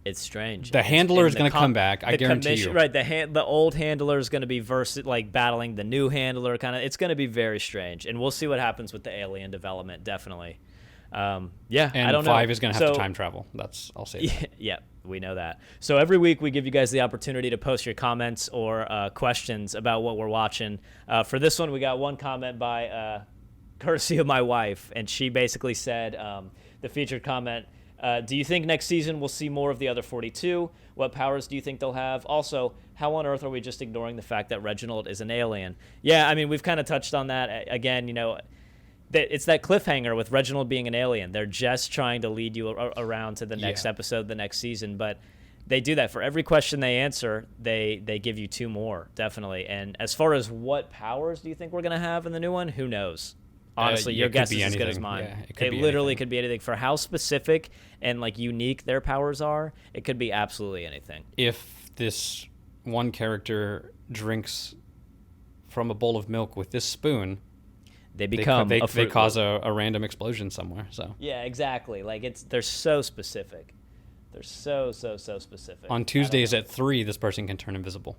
It's strange. The handler is going to come back. I guarantee you. Right. The old handler is going to be battling the new handler. It's going to be very strange, and we'll see what happens with the alien development. Definitely. And I don't know. 5 is going to have to time travel. I'll say that. Yeah, we know that. So every week we give you guys the opportunity to post your comments or questions about what we're watching. For this one, we got one comment by courtesy of my wife, and she basically said, the featured comment, do you think next season we'll see more of the other 42? What powers do you think they'll have? Also, how on earth are we just ignoring the fact that Reginald is an alien? Yeah, I mean, we've kind of touched on that. Again, it's that cliffhanger with Reginald being an alien. They're just trying to lead you around to the next episode, the next season. But they do that. For every question they answer, they give you 2 more, definitely. And as far as what powers do you think we're going to have in the new one, who knows? Honestly, your guess is as good as mine. Yeah, it literally could be anything. For how specific and unique their powers are, it could be absolutely anything. If this one character drinks from a bowl of milk with this spoon, they cause a random explosion somewhere. So yeah, exactly. They're so specific. They're so specific. On Tuesdays at 3, this person can turn invisible.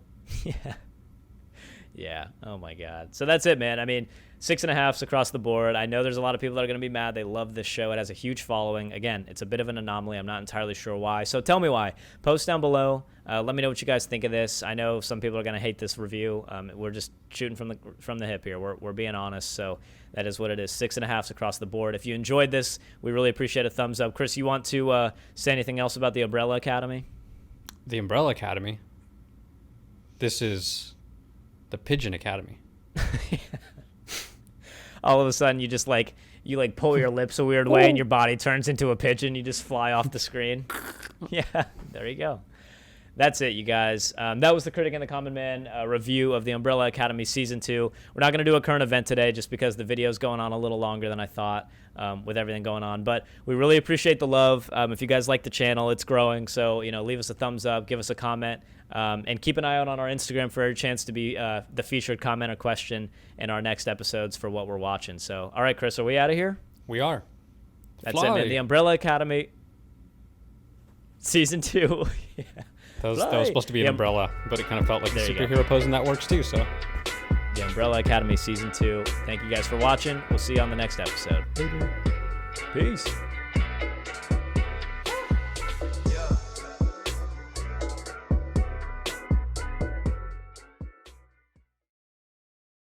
Yeah. Oh my God. So that's it, man. I mean, 6.5s across the board. I know there's a lot of people that are going to be mad. They love this show. It has a huge following. Again, it's a bit of an anomaly. I'm not entirely sure why. So tell me why. Post down below. Let me know what you guys think of this. I know some people are going to hate this review. We're just shooting from the hip here. We're being honest. So that is what it is. 6.5s across the board. If you enjoyed this, we really appreciate a thumbs up. Chris, you want to say anything else about the Umbrella Academy? The Umbrella Academy? This is the Pigeon Academy. All of a sudden, you just you pull your lips a weird way, and your body turns into a pigeon. You just fly off the screen. Yeah, there you go. That's it, you guys. That was the Critic and the Common Man review of the Umbrella Academy Season 2. We're not going to do a current event today just because the video's going on a little longer than I thought with everything going on. But we really appreciate the love. If you guys like the channel, it's growing. So, leave us a thumbs up, give us a comment, and keep an eye out on our Instagram for a chance to be the featured comment or question in our next episodes for what we're watching. So, all right, Chris, are we out of here? We are. That's it, man. The Umbrella Academy Season 2. Yeah. That was supposed to be an umbrella, but it kind of felt like a superhero pose, and that works too. So, the Umbrella Academy Season 2. Thank you guys for watching. We'll see you on the next episode. Peace.